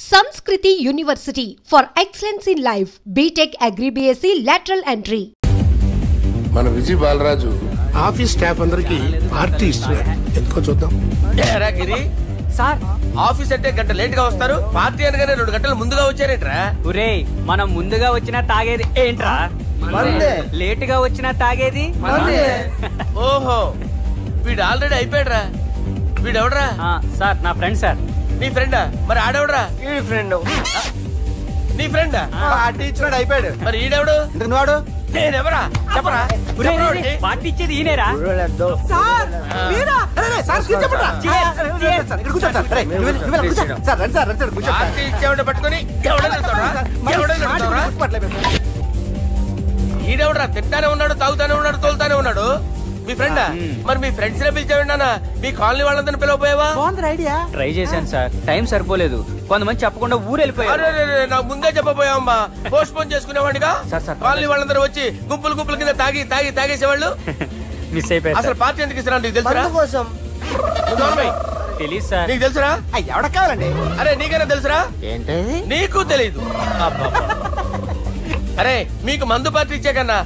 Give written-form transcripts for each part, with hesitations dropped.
Sanskriti University for excellence in life. BTech Agri BSc lateral entry. మన Vijay Balaraju office staff అందరికి party ఇస్తున్నారు. ఎందుకో చూద్దాం. గిరి సార్ ఆఫీస్ అంటే గంట లేట్ గా వస్తారు, పార్టీ అనగానే 2 గంటలు ముందుగా వచ్చారేంట్రా? ఒరే మనం ముందుగా వచ్చినా తాగేది ఏంట్రా? లేట్ గా వచ్చినా తాగేది. ఓహో వీడు ఆల్రెడీ అయిపోయాడ్రా. వీడెవడ్రా? సార్ నా ఫ్రెండ్ సార్. నీ ఫ్రెండా? మరి ఆడెవడ్రా? ఈ ఫ్రెండ్. నీ ఫ్రెండా? పార్టీ ఇచ్చినాడు అయిపోయాడు. మరి ఈడెవడు? వాడు నేనెవరా చెప్పరా? పార్టీ ఇచ్చేది ఈనేరా? పార్టీ ఇచ్చేవాడు పట్టుకుని ఈడెవడరా? తింటానే ఉన్నాడు, తాగుతానే ఉన్నాడు, తోలుతానే ఉన్నాడు. మీ ఫ్రెండా? మరి మీ ఫ్రెండ్స్ నే పిలిచావిన్నా? మీ కాలనీ వాళ్ళందరినీ పిలవపోయావా? ట్రై చేశాను సార్, టైం సరిపోలేదు. కొంతమంది చెప్పకుండా ఊరు వెళ్ళిపోయారు. నాకు ముందే చెప్పపోయావమ్మా, పోస్ట్ పోన్ చేసుకునేవాడిగా. కాలనీ వాళ్ళందరూ వచ్చి గుంపుల కింద తాగేసేవాళ్ళు. మిస్ అయిపోయారు. అసలు పార్టీ ఎందుకు ఇస్తున్నా నీకు తెలుసురా? తెలీదు సార్. నీకు తెలుసురా? ఎవడ కావాలండి? అరే నీకైనా తెలుసురా? ఏంటి నీకు తెలీదు? అరే మీకు మందు పార్టీ ఇచ్చే కన్నా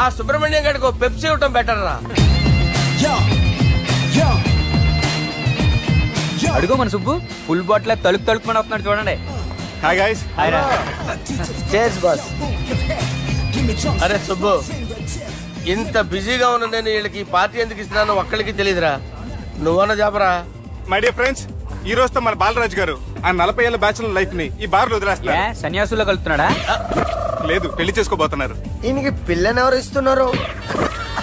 ఆ సుబ్రహ్మణ్యం గడికి పెప్సీ ఇవ్వటం బెటర్ రా. అడుగు మన సుబ్బు ఫుల్ బాటిల్ తలుపుమని వస్తున్నాడు చూడండి. Hi guys. హాయ్ రా. Chairs boss. అరే సుబ్బు, ఇంత బిజీగా ఉన్న నేను వీళ్ళకి పార్టీ ఎందుకు ఇస్తున్నాను ఒక్కడికి తెలియదురా. నువ్వన్న చెప్పరా? మై డియర్ ఫ్రెండ్స్, ఈ రోజుతో మన బాలరాజు గారు ఆ 40 ఏళ్ల బ్యాచులర్ లైఫ్ ని ఈ బార్ లో వదిలేస్తున్నారు. సన్యాసుల్లో కలుపుతున్నాడా? లేదు, పెళ్లి చేసుకోబోతున్నారు. ఈయనకి పిల్లని ఎవరు ఇస్తున్నారు?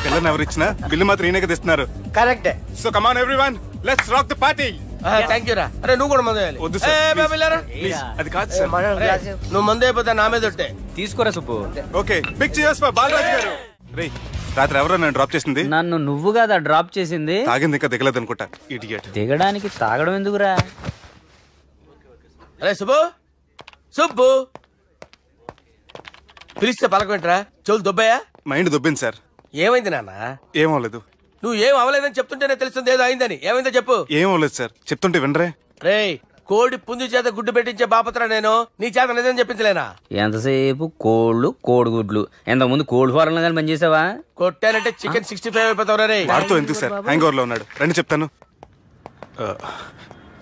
పిల్లని ఎవరు ఇచ్చినా బిల్లు మాత్రం ఈయనకి తెస్తున్నారు. కరెక్టే. So come on everyone, let's rock the party. Thank you రా. అరే నువ్వు కూడా మందు వేయాలి. వద్దు సార్, ప్లీజ్. అది కాదు సార్. నువ్వు మందు అయిపోతే నా మీద ఒట్టే. తీసుకోరా సుబ్బు. Okay, big cheers for Balaraju గారు. రే రాత్రి ఎవరో నన్ను డ్రాప్ చేసింది? నన్ను నువ్వు కదా డ్రాప్ చేసింది. తాగింది ఇంకా దిగలేదు అనుకుంటా. ఇడియట్. దిగడానికి తాగడం ఎందుకురా? అరే సుబ్బు, సుబ్బు పిలిస్తే పలకమేంట్రా? చెవులు దొబ్బాయా? Mind దొబ్బింది sir. ఏమైంది నాన్న? ఏమవలేదు. నువ్వు ఏం అవ్వలేదని చెప్తుంటేనే తెలుస్తుంది ఏదో అయిందని. ఏమైందో చెప్పు. ఏమవలేదు సార్, చెప్తుంటే వినరే. రే కోడి పుంజు చేత గుడ్డు పెట్టించే బాపత్రా నేను. నీ చేత నిజం చెప్పించలేనా? ఎంతసేపు కోళ్ళు కోడిగుడ్లు. ఎంతకుముందు కోడి ఫారంలో కానీ పనిచేసావా? కొట్టానంటే చికెన్ 65 అయిపోతావు రే. వాడుతూ ఎందుకు సార్, హ్యాంగ్ ఓవర్ లో ఉన్నాడు. రండి చెప్తాను.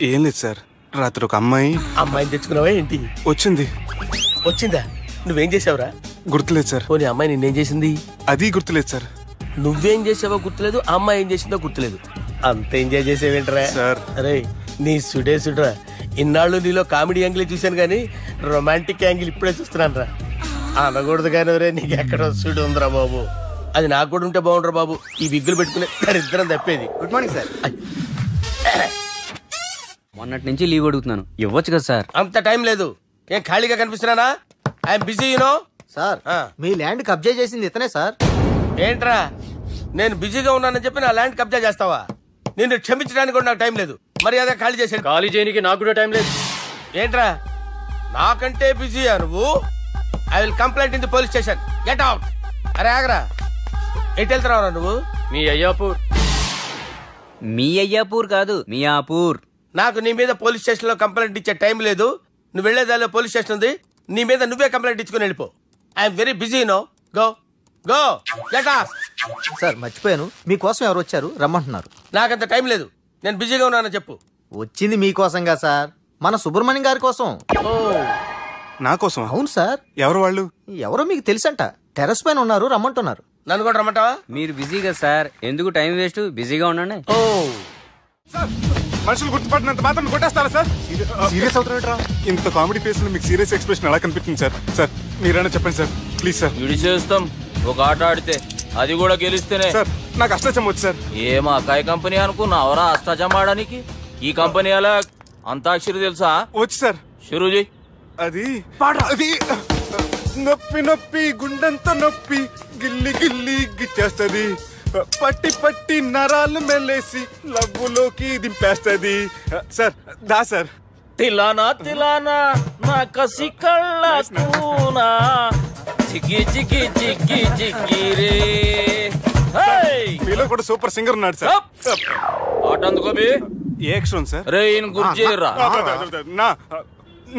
ఏం లేదు సార్, రాత్రి ఒక అమ్మాయిని తెచ్చుకున్నావా ఏంటి? వచ్చిందా? నువ్వేం చేసావురా? గుర్తులేదు సార్. పోనీ అమ్మాయి నిన్నేం చేసింది? అది గుర్తులేదు సార్. నువ్వేం చేసావో గుర్తులేదు, అమ్మాయి ఏం చేసిందో గుర్తులేదు. అంత ఎంజాయ్ చేసేవేంటరా సార్? అరే నీ సుడేసుడ్రా. ఇన్నాళ్ళు నీలో కామెడీ యాంగిల్ చూశాను కానీ రొమాంటిక్ యాంగిల్ ఇప్పుడే చూస్తున్నాను రా. అనకూడదు కానీ రే, నీకు ఎక్కడ సుడు ఉందిరా బాబు. అది నాకు కూడా ఉంటే బాగుండ్రా బాబు. ఈ విగ్గులు పెట్టుకునే ఇద్దరం తప్పేది. Good morning sir. మొన్నటి నుంచి లీవ్ అడుగుతున్నాను, ఇవ్వచ్చు కదా సార్? అంత టైం లేదు. ఏం ఖాళీగా కనిపిస్తున్నానా? I'm busy you know. సార్ మీ ల్యాండ్ కబ్జా చేసింది ఇతనే సార్. ఏంట్రా నేను బిజీగా ఉన్నానని చెప్పి నా ల్యాండ్ కబ్జా చేస్తావా? నిన్ను క్షమించడానికి కూడా నాకు టైం లేదు. మరి అదే ఖాళీ చేసాడు. ఖాళీ చేయడానికి నాకు కూడా టైం లేదు. ఏంట్రా నాకంటే బిజీయా నువ్వు? I will complaint in the police station. Get out. అరే ఆగరా, ఎటు వెళ్తున్నావురా నువ్వు? మీ అయ్యాపూర్. మీ అయ్యాపూర్ కాదు, మియాపూర్. నాకు నీ మీద పోలీస్ స్టేషన్ లో కంప్లైంట్ ఇచ్చే టైం లేదు. నువ్వు వెళ్లేదాలో పోలీస్ స్టేషన్ ఉంది. నీ మీద నువ్వే కంప్లైంట్ ఇచ్చుకుని వెళ్ళిపో. I'm very busy no. Go go get out. Sir మర్చిపోయాను, మీకోసం ఎవరు వచ్చారు రమ్మంటున్నారు. నాకంత టైం లేదు, నేను బిజీగా ఉన్నానని చెప్పు. వచ్చింది మీకోసంగా సార్, మన సుబ్రహ్మణ్యం గారి కోసం. నా కోసం? అవును సార్. ఎవరు వాళ్ళు? ఎవరో మీకు తెలుసంట. టెర్రస్ పైన ఉన్నారు, రమ్మంటున్నారు. నన్ను కూడా రమ్మంటావా? మీరు బిజీ కదా సార్, ఎందుకు టైం వేస్ట్, బిజీగా ఉండండి. ఓ మనుషులు గుర్తుపట్టినంత మాత్రం కొట్టేస్తారా సార్? సీరియస్ అవుతున్నారా? ఇంత కామెడీ ఫేస్ లో మీకు సీరియస్ ఎక్స్ప్రెషన్ ఎలా కనిపిస్తుంది సార్? సార్ మీరైనా చెప్పండి సార్, ప్లీజ్ సార్. విడిచేస్తాం ఒక ఆట ఆడితే, అది కూడా గెలిస్తేనే. సార్ నాకు అష్టాచం వచ్చు సార్. ఏం అకాయ కంపెనీ అనుకున్నావరా అష్టాచం ఆడడానికి? ఈ కంపెనీ అలా అంతాక్షరి తెలుసా? వచ్చు సార్. షురూజీ. అది నొప్పి నొప్పి గుండెంత నొప్పి గిల్లి గిల్లి గిచ్చేస్తది, పట్టి పట్టి నరాలు మెల్లేసి లవ్వులోకి దింపేస్తది. సార్ దా సార్. తిలానా తిలానా నా కసి కళ్ళ కూనా జిగి జిగి జిగి జిగి రే. మీలో కూడా సూపర్ సింగర్ ఉన్నాడు సార్. ఆట అందుకోబి ఏ యాక్షన్ సార్? రే ఈయన గుర్తు చేయరా.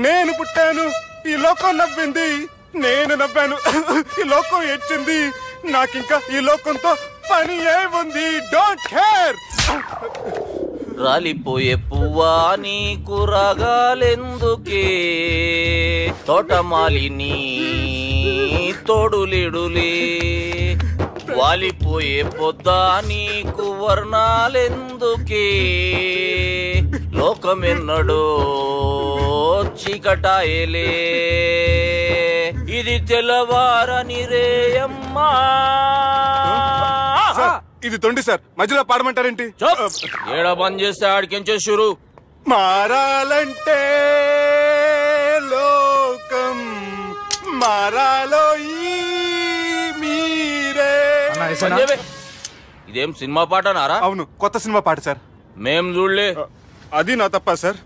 నేను పుట్టాను, ఈ లోకం నవ్వింది, నేను నవ్వాను, ఈ లోకం ఏడ్చింది, నాకింకా ఈ లోకంతో పని ఏముంది, డోంట్ కేర్. రాలిపోయే పువ్వా నీకు రాగాలెందుకే, తోటమాలిని తోడులిడులే, వాలిపోయే పొద్దా నీకు వర్ణాలెందుకే, లోకమెన్నడో చీకటాయలే, ఇది తెల్లవారని రేయమ్మా. ఇది తొండి సార్, మధ్యలో పాడమంటారేంటి? ఏడా బంద్ చేస్తే ఆడికించే షురు. మారాలంటే లోకం మారాలో ఈ మీరే. ఇదేం సినిమా పాట నారా? అవును, కొత్త సినిమా పాట సార్. మేం చూడలే. అది నా తప్ప సార్,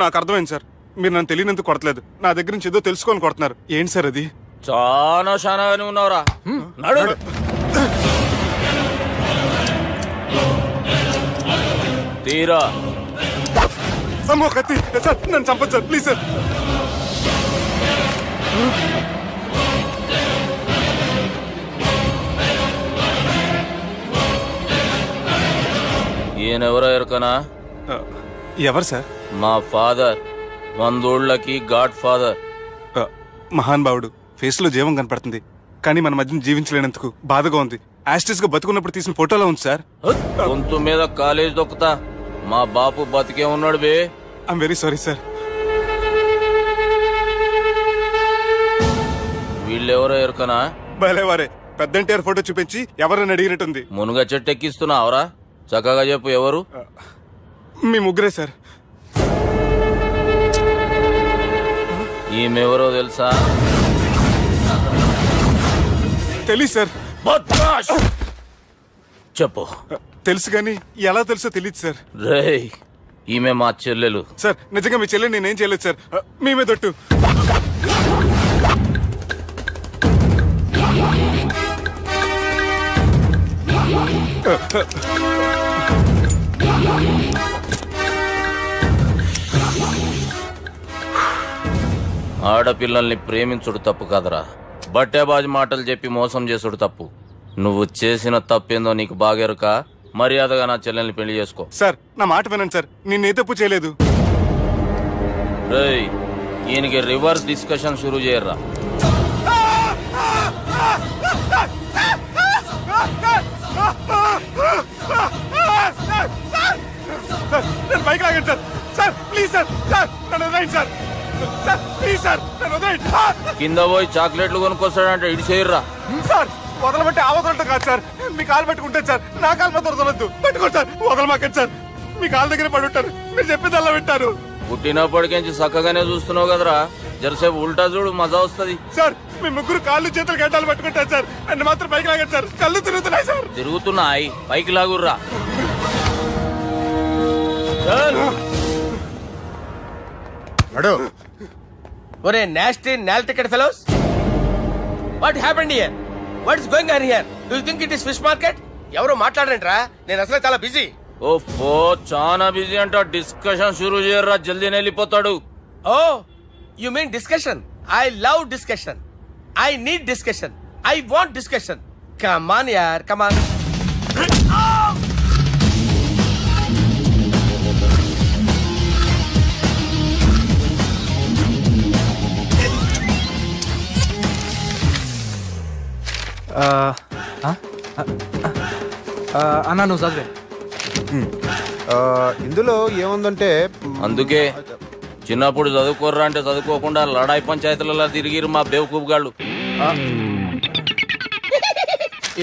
నాకు అర్థమైంది సార్. మీరు నన్ను తెలియనందుకు కొడతలేదు, నా దగ్గర నుంచి ఏదో తెలుసుకొని కొడుతున్నారు. ఏంటి సార్ అది? చాలా శానాగానే ఉన్నావురా. నడు. తీరా అమ్మో కత్తి సార్, నన్ను చంపదు సార్, ప్లీజ్ సార్. ఈయనెవరో ఎరకనా? ఎవరు సార్? మా ఫాదర్, 100 గాడ్ ఫాదర్. మహాన్ భావుడు, ఫేస్ లో జీవం కనపడుతుంది, కానీ మన మధ్యన జీవించలేనందుకు బాధగా ఉంది. యాస్టిస్ గా బతుకున్నప్పుడు తీసిన ఫోటోలో ఉంది సార్. గొంతు మీద కాలేజ్ దొక్కుతా, మా బాపు బతికే ఉన్నాడు బే. I'm very sorry sir. వీళ్ళెవరో ఎరకనా? భలేవారే, పెద్ద ఎన్టీఆర్ ఫోటో చూపించి ఎవరని అడిగినట్టుంది. మునుగ చెట్టు ఎక్కిస్తున్నావురా? చక్కగా చెప్పు, ఎవరు? మీ ముగ్గురే సార్. ఈమెవరో తెలుసా? తెలీదు సార్. చెప్పు. తెలుసు కానీ ఎలా తెలుసో తెలియదు సార్. రేయ్, ఈమె మా చెల్లెలు సార్. నిజంగా మీ చెల్లెలు నేనేం చేయలేదు సార్, మీ మీద ఒట్టు. ఆడపిల్లల్ని ప్రేమించుడు తప్పు కాదురా, బట్టేబాజు మాటలు చెప్పి మోసం చేసుడు తప్పు. నువ్వు చేసిన తప్పేందో నీకు బాగెరుక. మర్యాదగా నా చెల్లెల్ని పెళ్లి చేసుకో. సార్, నా మాట వినండి సార్, నేనే తప్పు చేయలేదు. రేయ్, ఈయనకి రివర్స్ డిస్కషన్ షురూ చేయర్రా. నేను బైక్ లాగండి sir. Sir please sir, sir నన్ను వదిలేయండి సార్. సార్ ప్లీజ్ సార్, నన్ను వదిలేయండి. కింద పోయి చాక్లెట్లు కొనుక్కొస్తాడంటే ఇటు చేయర్రా. సార్ వదలమంటే ఆ వదలటం కాదు సార్, మీ కాలు పట్టుకుంటే సార్, నా కాలు మాత్రం వదలొద్దు. పట్టుకోండి సార్, వదలమాకండి సార్. మీ కాలు దగ్గర పడి ఉంటారు, మీరు చెప్పేది అలా వింటారు. పుట్టినప్పటికేంచి చక్కగానే చూస్తున్నావు కదరా, జరసేపు ఉల్టా చూడు, మజా వస్తుంది. సార్ మీ ముగ్గురు కాళ్ళు చేతులు గడ్డాలు పట్టుకుంటారు సార్, నన్ను మాత్రం పైకి లాగండి సార్. కళ్ళు తిరుగుతున్నాయి సార్. తిరుగుతున్నాయి, పైకి లాగుర్రా. ఒరే నాస్టీ నాల్టికెట్ fellows, what happened here? What is going on here? Do you think it is fish market? ఎవరు మాట్లాడండిరా, నేను అసలే చాలా బిజీ. ఓఫో, చాలా బిజీ అంట. డిస్కషన్ షురూ చేయర్రా, జల్దీ వెళ్ళిపోతాడు. Oh you mean discussion? I love discussion. I need discussion. I want discussion. Come on యార్, కమ్ ఆన్. అన్నా నువ్వు చదివే. ఇందులో ఏముందంటే, అందుకే చిన్నప్పుడు చదువుకోర్రా అంటే చదువుకోకుండా లడాయి పంచాయతీలలో తిరిగిరు మా బేవకూపు గాళ్ళు.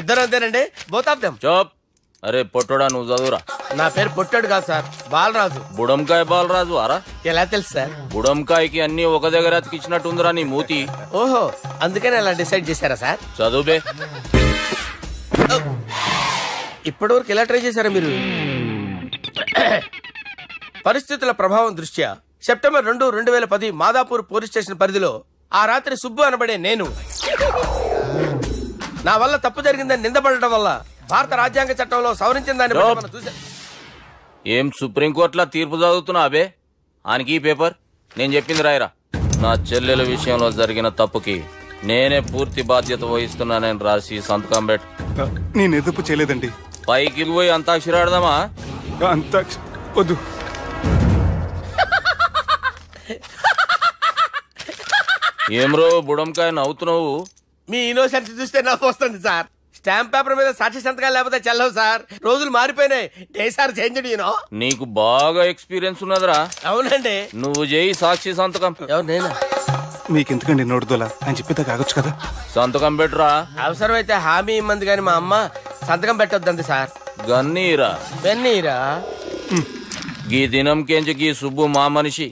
ఇద్దరు అంతేనండి, బోత్ ఆఫ్ దెమ్. చోప్. అరే పొట్టోడా, నువ్వు చదువురా. నా పేరు పొట్టాడు కాదు సార్, బాలరాజు. బుడంకాయ బాలరాజు అరా? ఎలా తెలుసు సార్? బుడంకాయకి అన్ని ఒక దగ్గర అతికిచ్చినట్టుందిరా నీ మూతి. ఓహో, అందుకని అలా డిసైడ్ చేశారా సార్? చదువుబే. ఇప్పటి వరకు ఎలా ట్రై చేశారా మీరు? పరిస్థితుల ప్రభావం దృష్ట్యా సెప్టెంబర్ 2, 2010 మాదాపూర్ పోలీస్ స్టేషన్ పరిధిలో ఆ రాత్రి సుబ్బు అనబడే నేను నా వల్ల తప్పు జరిగిందని నిందపడటం వల్ల భారత రాజ్యాంగ చట్టంలో సవరించిన దాన్ని మనం చూసా. ఏం సుప్రీంకోర్టులో తీర్పు చదువుతున్నా అబే? ఆనికి ఈ పేపర్ నేను చెప్పింది రాయరా. నా చెల్లెల విషయంలో జరిగిన తప్పుకి నేనే పూర్తి బాధ్యత వహిస్తున్నానని రాసి సంతకం పెట్టు. నేను ఎదుపు చేయలేదండి. పైకి పోయి అంతాక్షరి ఆడదామా? అంతా వద్దు. ఏమ్రో బుడంకాయ నవ్వుతున్నావు? మీ ఇన్నోసెన్స్ చూస్తే నవ్వు వస్తుంది సార్. స్టాంప్ పేపర్ మీద సాక్షి సంతకాలు లేకపోతే చెల్లవు సార్. రోజులు మారిపోయినాయి. Day sir change. నీకు బాగా ఎక్స్పీరియన్స్ ఉన్నదిరా. అవునండి. నువ్వు చేయి సాక్షి సంతకం. ఎవరు నేనా? మీకు ఎందుకండి నోడుదోలా అని చెప్పేదా కాగొచ్చు కదా. సంతకం పెట్టురా. అవసరమైతే హామీ ఇమ్మంది కానీ మా అమ్మ సంతకం పెట్టొద్దండి సార్. గన్నీరా వెన్నీరా? గీ దినంకేంచి గీ సుబ్బు మా మనిషి.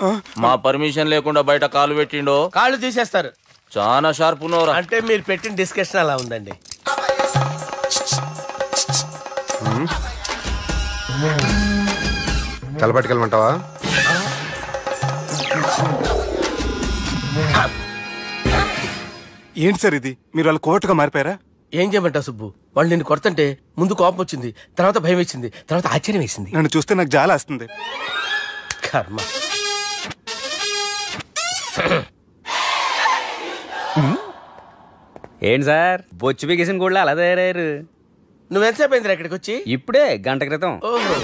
మా పర్మిషన్ లేకుండా బయట కాలు పెట్టిండో కాళ్ళు తీసేస్తారు. చాలా షార్ప్ ఉన్నవరా. అంటే మీరు పెట్టిన డిస్కషన్ అలా ఉందండి. తలపట్టుకెళ్ళమంటావా? ఏంటి సార్ ఇది? మీరు వాళ్ళు కోర్టుగా మారిపోయారా? ఏం చేయమంటావు సుబ్బు? వాళ్ళు నిన్ను కొడుతుంటే ముందు కోపం వచ్చింది, తర్వాత భయం వేసింది, తర్వాత ఆశ్చర్యం వేసింది. నన్ను చూస్తే నాకు జాల వస్తుంది. కర్మ. ఏంటి సార్ బొచ్చు బిగేసిన కూడా అలా తయారయ్యారు? నువ్వెంతసేపు అయిందిరా ఇక్కడికి వచ్చి? ఇప్పుడే గంట క్రితం. ఓహో,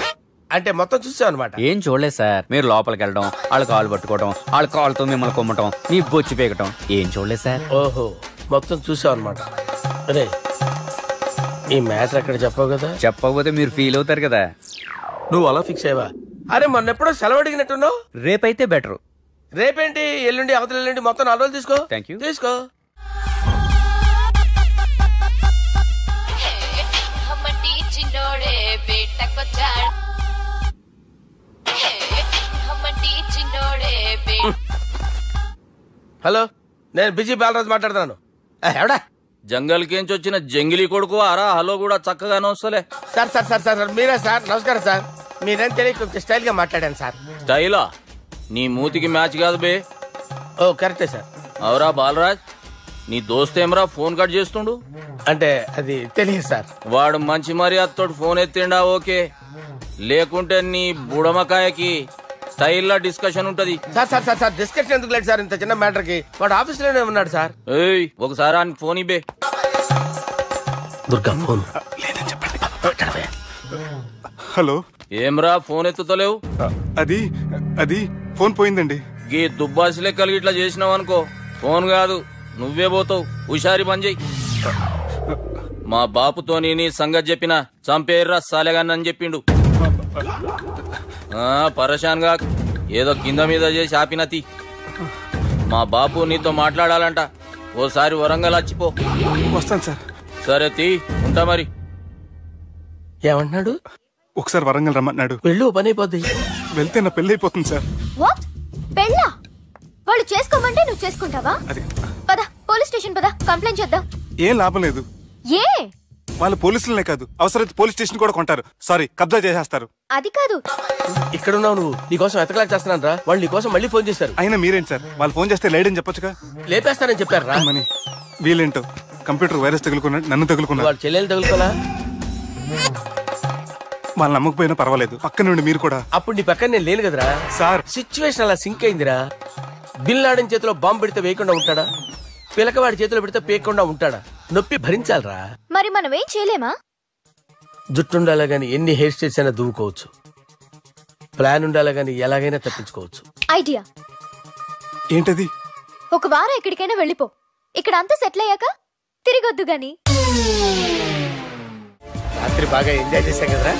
అంటే మొత్తం చూసావు అనమాట. ఏం చూడలేదు సార్. మీరు లోపలికి వెళ్ళడం, వాళ్ళ కాలు పట్టుకోవడం, వాళ్ళ కాళ్ళతో మిమ్మల్ని కొమ్మటం, మీ బొచ్చు పీకటం ఏం చూడలేదు సార్. ఓహో, మొత్తం చూసావు అనమాట. అరే ఈ మ్యాటర్ అక్కడ చెప్పావు కదా. చెప్పకపోతే మీరు ఫీల్ అవుతారు కదా. నువ్వు అలా ఫిక్స్ అయ్యవా? అరే మొన్నెప్పుడో సెలవు అడిగినట్టున్నావు. రేపైతే బెటర్. రేపేంటి? ఎల్లుండి, అవతల ఎల్లుండి, మొత్తం 4 రోజులు తీసుకో. Thank you. తీసుకో. హలో, నేను బిజీ బాలరాజు మాట్లాడుతున్నాను. ఎవడా? జంగల్ కేంచి వచ్చిన జంగిలీ కొడుకు అరా. హలో కూడా చక్కగానే వస్తలే. సార్ సార్ సార్ సార్ మీరే సార్? నమస్కారం సార్. మీరేం తెలియక కొంచెం స్టైల్ గా మాట్లాడాను సార్. స్టైలా? నీ మూతికి మ్యాచ్ కాదు బే. ఓ కరెక్టే సార్. అవరా బాలరాజ్, నీ దోస్త్ ఏమరా ఫోన్ కట్ చేస్తుండు? అంటే అది తెలియదు సార్. వాడు మంచి మర్యాదతో ఫోన్ ఎత్తిండా ఓకే, లేకుంటే నీ బుడమకాయకి స్టైల్లా డిస్కషన్ ఉంటది. Sir sir sir sir discussion ఎందుకు లేదు సార్? ఇంత చిన్న మ్యాటర్ కి వాడు ఆఫీస్ లోనే ఉన్నాడు సార్. ఏయ్ ఒకసారి ఆయనకి ఫోన్ ఇబ్బే. దుర్గా ఫోన్ లేదని చెప్పండి. హలో. ఏమ్రా ఫోన్ ఎత్తుతలేవు? అది అది ఫోన్ పోయిందండి. గీ దుబ్బాసి లెక్కలు ఇట్లా చేసినావు అనుకో, ఫోన్ కాదు నువ్వే పోతావు. హుషారి పని చెయ్యి. మా బాపుతో నీ సంగతి చెప్పిన చంపేర్రా సాలెగాన్ని అని చెప్పిండు. పరేషాన్ గా ఏదో కింద మీద చేసి ఆపినతి. మా బాపు నీతో మాట్లాడాలంట. ఓసారి వరంగల్ వచ్చిపో. వస్తాను సార్. సరే తీ, ఉంటా మరి. ఏమంటున్నాడు? ఒకసారి వరంగల్ రమ్మన్నాడు. వెళ్ళు, పని అయిపోద్ది. వెళ్తే నా పెళ్లి అయిపోతుంది సార్. వాట్? పెళ్ళా? వాళ్ళు చేసుకోమంటే నువ్వు చేసుకుంటావా? పద పోలీస్ స్టేషన్ పద, కంప్లైంట్ చేద్దాం. ఏం లాభం లేదు. ఏ? వాళ్ళు పోలీసులనే కాదు, అవసరమైతే పోలీస్ స్టేషన్ కూడా కొంటారు. సారీ, కబ్జా చేసేస్తారు. అది కాదు. ఇక్కడ ఉన్నావు నువ్వు, నీకోసం ఎతకలేక చేస్తున్నాను రా. వాళ్ళు నీకోసం మళ్ళీ ఫోన్ చేశారు. అయినా మీరేంటి సార్? వాళ్ళు ఫోన్ చేస్తే లేడని చెప్పొచ్చుగా. లేపేస్తానని చెప్పారు రా. మని వీళ్ళేంటో కంప్యూటర్ వైరస్ తగులుకున్నాడు, నన్ను తగులుకున్నాడు. వాళ్ళు చెల్లెలు తగులుకోలా? వాళ్ళు నమ్మకపోయినా పర్వాలేదు, పక్క నుండి మీరు కూడా. అప్పుడు నీ పక్కన నేను లేను కదరా సార్. సిచ్యువేషన్ అలా సింక్ అయిందిరా. బిల్ లాడన్ చేతిలో బాంబు పెడితే వేయకుండా ఉంటాడా? పిలకవాడి చేతిలో పెడితే పేయకుండా ఉంటాడా? నొప్పి భరించాలరా. మరి మనం ఏం చేయలేమా? జుట్టు ఉండాలా గాని ఎన్ని హెయిర్ స్టైల్స్ అయినా దువ్వుకోవచ్చు. ప్లాన్ ఉండాలా గాని ఎలాగైనా తప్పించుకోవచ్చు. ఐడియా ఏంటది? ఒక వారం ఎక్కడికైనా వెళ్ళిపో. ఇక్కడ అంతా సెటిల్ అయ్యాక తిరిగొద్దు గాని. రాత్రి బాగా ఎంజాయ్ చేశాం కదరా.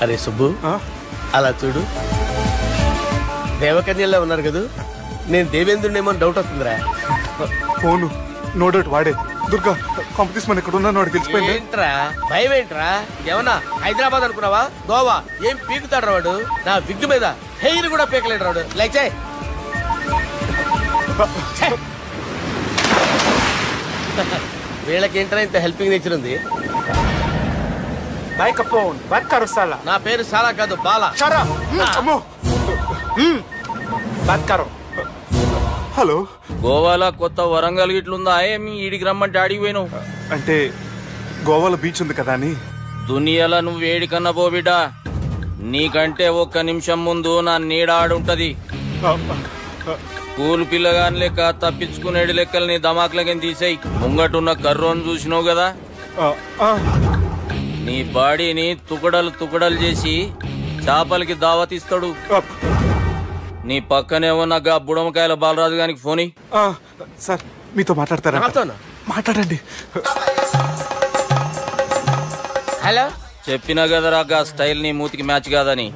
అరే సుబ్బు, అలా చూడు, దేవకన్యల్లో ఉన్నారు కదా. నేను దేవేంద్రునేమో డౌట్ అవుతుందిరా. ఫోను నో డౌట్ వాడే. దుర్గా కాంపిటీషన్ మన ఇక్కడ ఉన్నాను, వాడు తెలిసిపోయింది. ఏంట్రా భయం? ఏంట్రా ఏమన్నా హైదరాబాద్ అనుకున్నావా? గోవా? ఏం పీకుతాడు వాడు? నా విగ్గు మీద హెయిర్ కూడా పీకలేడు రాడు. లైక్ చేయి. వీళ్ళకేంట్రా ఇంత హెల్పింగ్ నేచర్ ఉంది. నా పేరు సాలా కాదు, బాలా. హలో. గోవాలో కొత్త వరంగల్ గిట్లుందా? ఏమి ఈడికి రమ్మంటే ఆడికి పోయినావు? అంటే గోవాలో బీచ్ ఉంది కదా అని. దునియాలో నువ్వు ఏడికన్నా పో బిడ్డా. నీకంటే ఒక్క నిమిషం ముందు నా నీడ ఆడుంటది. స్కూల్ పిల్లగాని లెక్క తప్పించుకునేడు లెక్కలు నీ దమాకులకి తీసేయి. ముంగటున్న కర్రోని చూసినావు కదా, నీ బాడీని తుకడలు తుకడలు చేసి చేపలకి దావతిస్తాడు. నీ పక్కనే ఉన్న గా బుడమకాయల బాలరాజు గారికి ఫోన్. సార్ మీతో మాట్లాడతారా? మాట్లాడండి. హలో, చెప్పినా కదరా గా స్టైల్ నీ మూతికి మ్యాచ్ కాదని.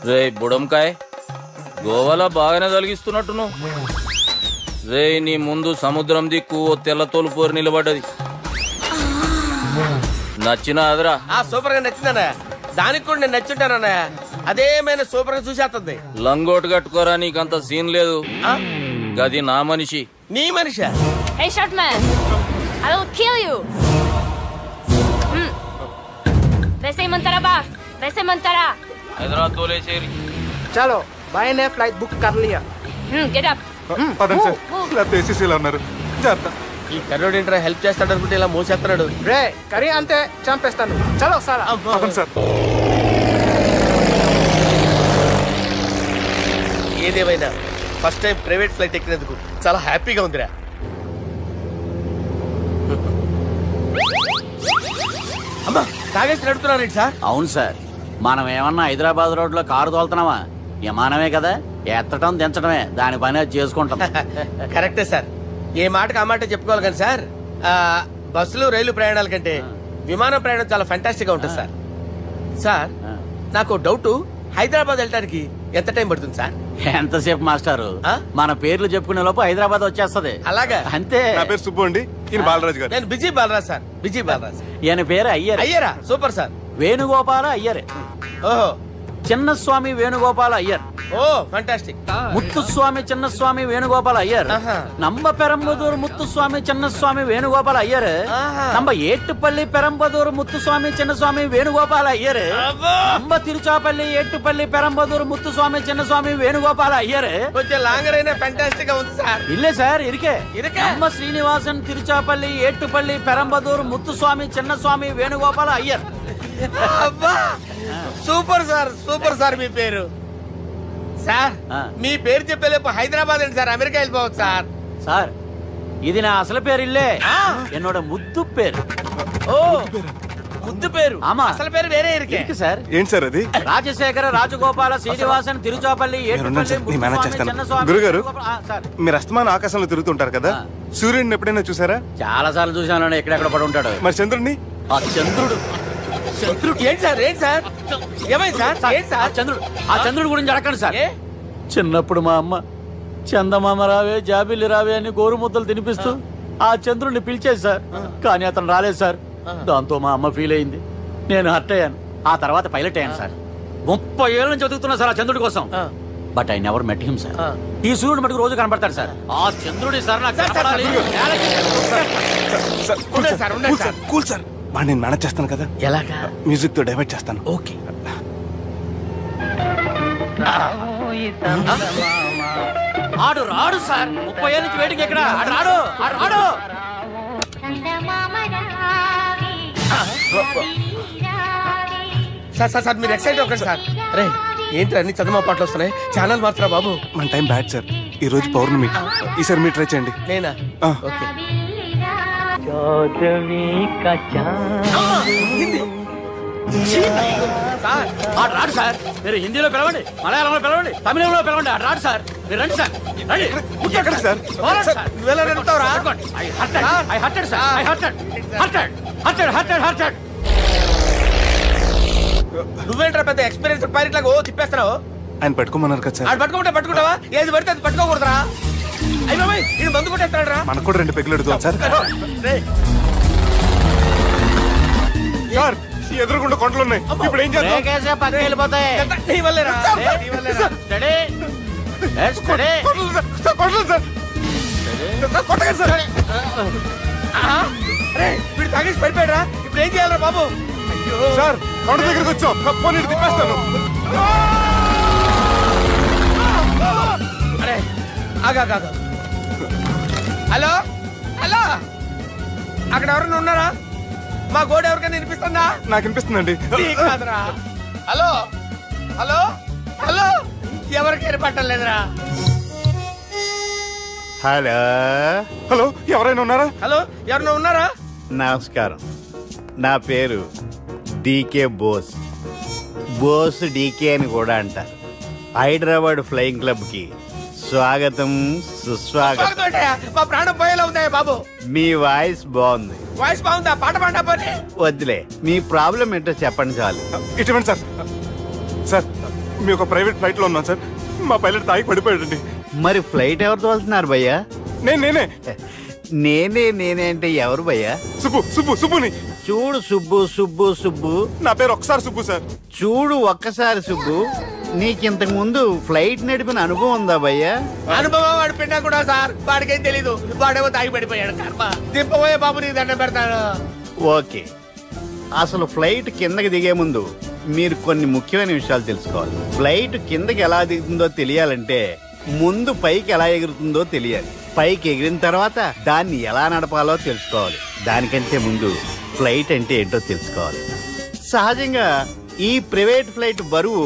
రే బుడంకాయ్, గోవాలో బాగానే తొలగిస్తున్నట్టును. రే నీ ముందు సముద్రం దిక్కు ఓ తెల్లతోలు పోరు నిలబడ్డది. నచ్చినా అదరా? సూపర్ గా నచ్చిందన్నయ్య. దానికి కూడా నేను నచ్చుంటానన్నయ్య. అదేమైనా సూపర్ గా చూసేస్తుంది. లంగోటు కట్టుకోరా, నీకంత సీన్ లేదు. గది నా మనిషి. నీ Manisha? Hey short man, I will kill you. वैसे ही मंतरा बास, वैसे मंतरा. हैदराबाद तोले शेरी. చలో भाई ने फ्लाइट बुक कर लिया. Get up. పదండి సార్, లేకపోతే ఏసీసీలో ఉన్నారు. జాగ్రత్త. ఈ కర్రోడు ఏంట్రా హెల్ప్ చేస్తాడు అనుకుంటే ఇలా మోసేస్తున్నాడు. రే కరీ అంతే చంపేస్తాను. చలో సార్. పదండి సార్. ఏదేమైనా ఫస్ట్ టైం ప్రైవేట్ ఫ్లైట్ ఎక్కినందుకు చాలా హ్యాపీగా ఉందిరా. అమ్మా తాగేసి నడుపుతున్నారేంటి సార్? అవును సార్, మనం ఏమన్నా హైదరాబాద్ రోడ్ లో కారు తోలుతున్నావా? విమానమే కదా, ఎత్తడం దించడమే దాని పని అది చేసుకుంటాం. కరెక్టే సార్, ఏ మాటకు ఆ మాట చెప్పుకోవాలి కానీ సార్, బస్సులు రైలు ప్రయాణాల కంటే విమానం ప్రయాణం చాలా ఫెంటాస్టిక్ గా ఉంటుంది సార్. సార్ నాకు డౌట్, హైదరాబాద్ వెళ్ళడానికి ఎంత టైం పడుతుంది సార్? ఎంతసేపు మాస్టారు, మన పేర్లు చెప్పుకునే లోపు హైదరాబాద్ వచ్చేస్తది. అలాగా? అంతే. నా పేరు సుబ్బు అండి, ఈయన బాలరాజు గారు. నేను busy Balaraj sir. Busy Balaraj. ఈయన పేరు అయ్యర్. అయ్యరా? Super sir. వేణుగోపాల అయ్యర్. ఓహో. చిన్నస్వామి వేణుగోపాల అయ్యర్. Oh fantastic. ముత్తుస్వామి చిన్నస్వామి వేణుగోపాల అయ్యర్. நம்ம பெரம்பதூர் முத்துசுவாமி சின்னசுவாமி வேணுகோபால ஐயர். நம்ம ஏட்டுப்பள்ளி பெரம்பதூர் முத்துசுவாமி சின்னசுவாமி வேணுகோபால ஐயர். நம்ம తిరుచాపల్లి ఏట్టుపల్లి பெரம்பதூர் முத்துசுவாமி சின்னசுவாமி வேணுகோபால ஐயர். కొంచెం లాంగర్ అయినా ఫంటాస్టిక్ గా ఉంది సార్. இல்ல சார் இருக்கே. நம்ம శ్రీనివాసన్ తిరుచాపల్లి ఏట్టుపల్లి பெரம்பதூர் ముత్తుస్వామి చిన్నస్వామి వేణుగోపాల అయ్యర్. అబ్బా సూపర్ సార్, సూపర్ సార్. మీ పేరు సార్, మీ పేరు చెప్పేలేపు హైదరాబాద్ అండి సార్, అమెరికా వెళ్ళిపోవచ్చు సార్. సార్ ఇది నా అసలు పేరు ఇల్లే, என்னோட ముద్దు పేరు. ఓ ముద్దు పేరు. ఆమా, అసలు పేరు వేరే ఇరికే సార్. ఏంటి సార్ అది? రాజశేఖర రాజగోపాల శ్రీనివాసన్ తిరుచాపల్లి గురుగారు, మీరు అస్తమానం ఆకాశంలో తిరుగుతుంటారు కదా, సూర్యుడిని ఎప్పుడైనా చూసారా? చాలా సార్లు చూసాను, ఎక్కడెక్కడ పడి ఉంటాడు. మరి చంద్రుడిని? ఆ చంద్రుడు. చంద్రుడు ఏంటి సార్? ఏంటి సార్? ఏమైంది సార్? ఏంటి సార్? చంద్రుడు. ఆ చంద్రుడు గురించి అడగండి సార్. చిన్నప్పుడు మా అమ్మ చందమామ రావే జాబిల్లి రావే అని గోరు ముద్దలు తినిపిస్తూ ఆ చంద్రుడిని పిలిచేది సార్, కానీ అతను రాలేదు సార్. దాంతో మా అమ్మ ఫీల్ అయింది, నేను హర్ట్ అయ్యాను. ఆ తర్వాత పైలట్ అయ్యాను సార్. 30 ఏళ్ళ నుంచి చదువుతున్నా సార్ ఆ చంద్రుడి కోసం. But I never met him sir. ఈ సూర్యుడు మటుకు రోజు కనబడతాడు సార్. ఆ చంద్రుడి సార్ నాకు కూల్ సార్, వాడు నేను మేనేజ్ చేస్తాను కదా. ఎలాగా? మ్యూజిక్ తో డైవర్ట్ చేస్తాను. ఓకే. ఆడు రాడు సార్, 30 ఏళ్ళ నుంచి వేడికి ఎక్కడ ఆడు రాడు. ఆడు రాడు. సార్ సార్ సార్ మీరు ఎక్సైట్ అవ్వకండి సార్. రే ఏంటి అన్ని చదువు పాటలు వస్తున్నాయి, ఛానల్ మార్చరా బాబు. మన టైం బ్యాడ్ సార్, ఈ రోజు పౌర్ణమి, ఈసారి మీరు ట్రై చేయండి. నేనా? ఓకే. ఆడు రాడు సార్, మీరు హిందీలో పిలవండి, మలయాళంలో పిలవండి, తమిళంలో పిలవండి, ఆడు రాడు సార్. మీరు రండి సార్, రండి. ఎక్కడ సార్? నువ్వేంట్రా పెద్ద ఎక్స్పీరియన్స్ పైలట్ లాగా ఓ తిప్పేస్తున్నావు? ఆయన పట్టుకోమన్నారు కదా సార్. ఆడు పట్టుకుంటావా? ఏది పడితే అది పట్టుకోకూడదురా. అయ్యి బాబాయ్ ఇది మందు కొట్టేస్తాడు రా. మనకు కూడా 2 పెగ్గులు అడుగుతాం సార్. సార్ ఎదురుకుండా కొండలు ఉన్నాయి, ఇప్పుడు ఏం చేద్దాం? పక్కకి వెళ్ళిపోతాయి. నీ వల్లేరా? వీడు తాగేసి పడిపోయాడా? ఇప్పుడు ఏం చేయాలరా బాబు? సార్ కొండ దగ్గరికి వచ్చాం, పోనీ తిప్పేస్తాను. అరే ఆగా. హలో హలో, అక్కడ ఎవరైనా ఉన్నారా? మా గోడ ఎవరికైనా వినిపిస్తుందా? నాకు వినిపిస్తుందండి. హలో హలో హలో ఎవరికి ఏర్పట్టలేదురా. హలో హలో, ఎవరైనా ఉన్నారా? హలో, ఎవరైనా ఉన్నారా? నమస్కారం, నా పేరు డీకే బోస్. బోస్ డీకే అని కూడా అంటారు. హైదరాబాద్ ఫ్లయింగ్ క్లబ్ కి స్వాగతం, సుస్వాగతం. మా ప్రాణం పోయేలా ఉందా బాబు? మీ వాయిస్ బాగుంది. వాయిస్ బాగుందా? పాట పాడా పోనీ. వద్దులే, మీ ప్రాబ్లం ఏంటో చెప్పండి చాలు. ఇటువంటి సార్, సార్ మీ ఒక ప్రైవేట్ ఫ్లైట్ లో ఉన్నాం సార్. మా పైలట్ తాగి పడిపోయాడండి. మరి ఫ్లైట్ ఎవరితో వెళ్తున్నారు భయ్యా? నేనే నేనే అంటే ఎవరు భయ్యా? సుబ్బుని. చూడు సుబ్బు, నా పేరు ఒకసారి సుబ్బు సార్. చూడు ఒక్కసారి సుబ్బు, నీకింతకు ముందు ఫ్లైట్ నడిపిన అనుభవం ఉందా భయ్యా? అనుభవం వాడు పిన్నా కూడా సార్, వాడికేం తెలీదు. వాడేమో తాగి పడిపోయాడు. దింపబోయే బాబు నీకు దండం పెడతాను. ఓకే, అసలు ఫ్లైట్ కిందకి దిగే ముందు మీరు కొన్ని ముఖ్యమైన విషయాలు తెలుసుకోవాలి. ఫ్లైట్ కిందకి ఎలా దిగుతుందో తెలియాలంటే ముందు పైకి ఎలా ఎగురుతుందో తెలియాలి. పైకి ఎగిరిన తర్వాత దాన్ని ఎలా నడపాలో తెలుసుకోవాలి. దానికంటే ముందు ఫ్లైట్ అంటే ఏంటో తెలుసుకోవాలి. సహజంగా ఈ ప్రైవేట్ ఫ్లైట్ బరువు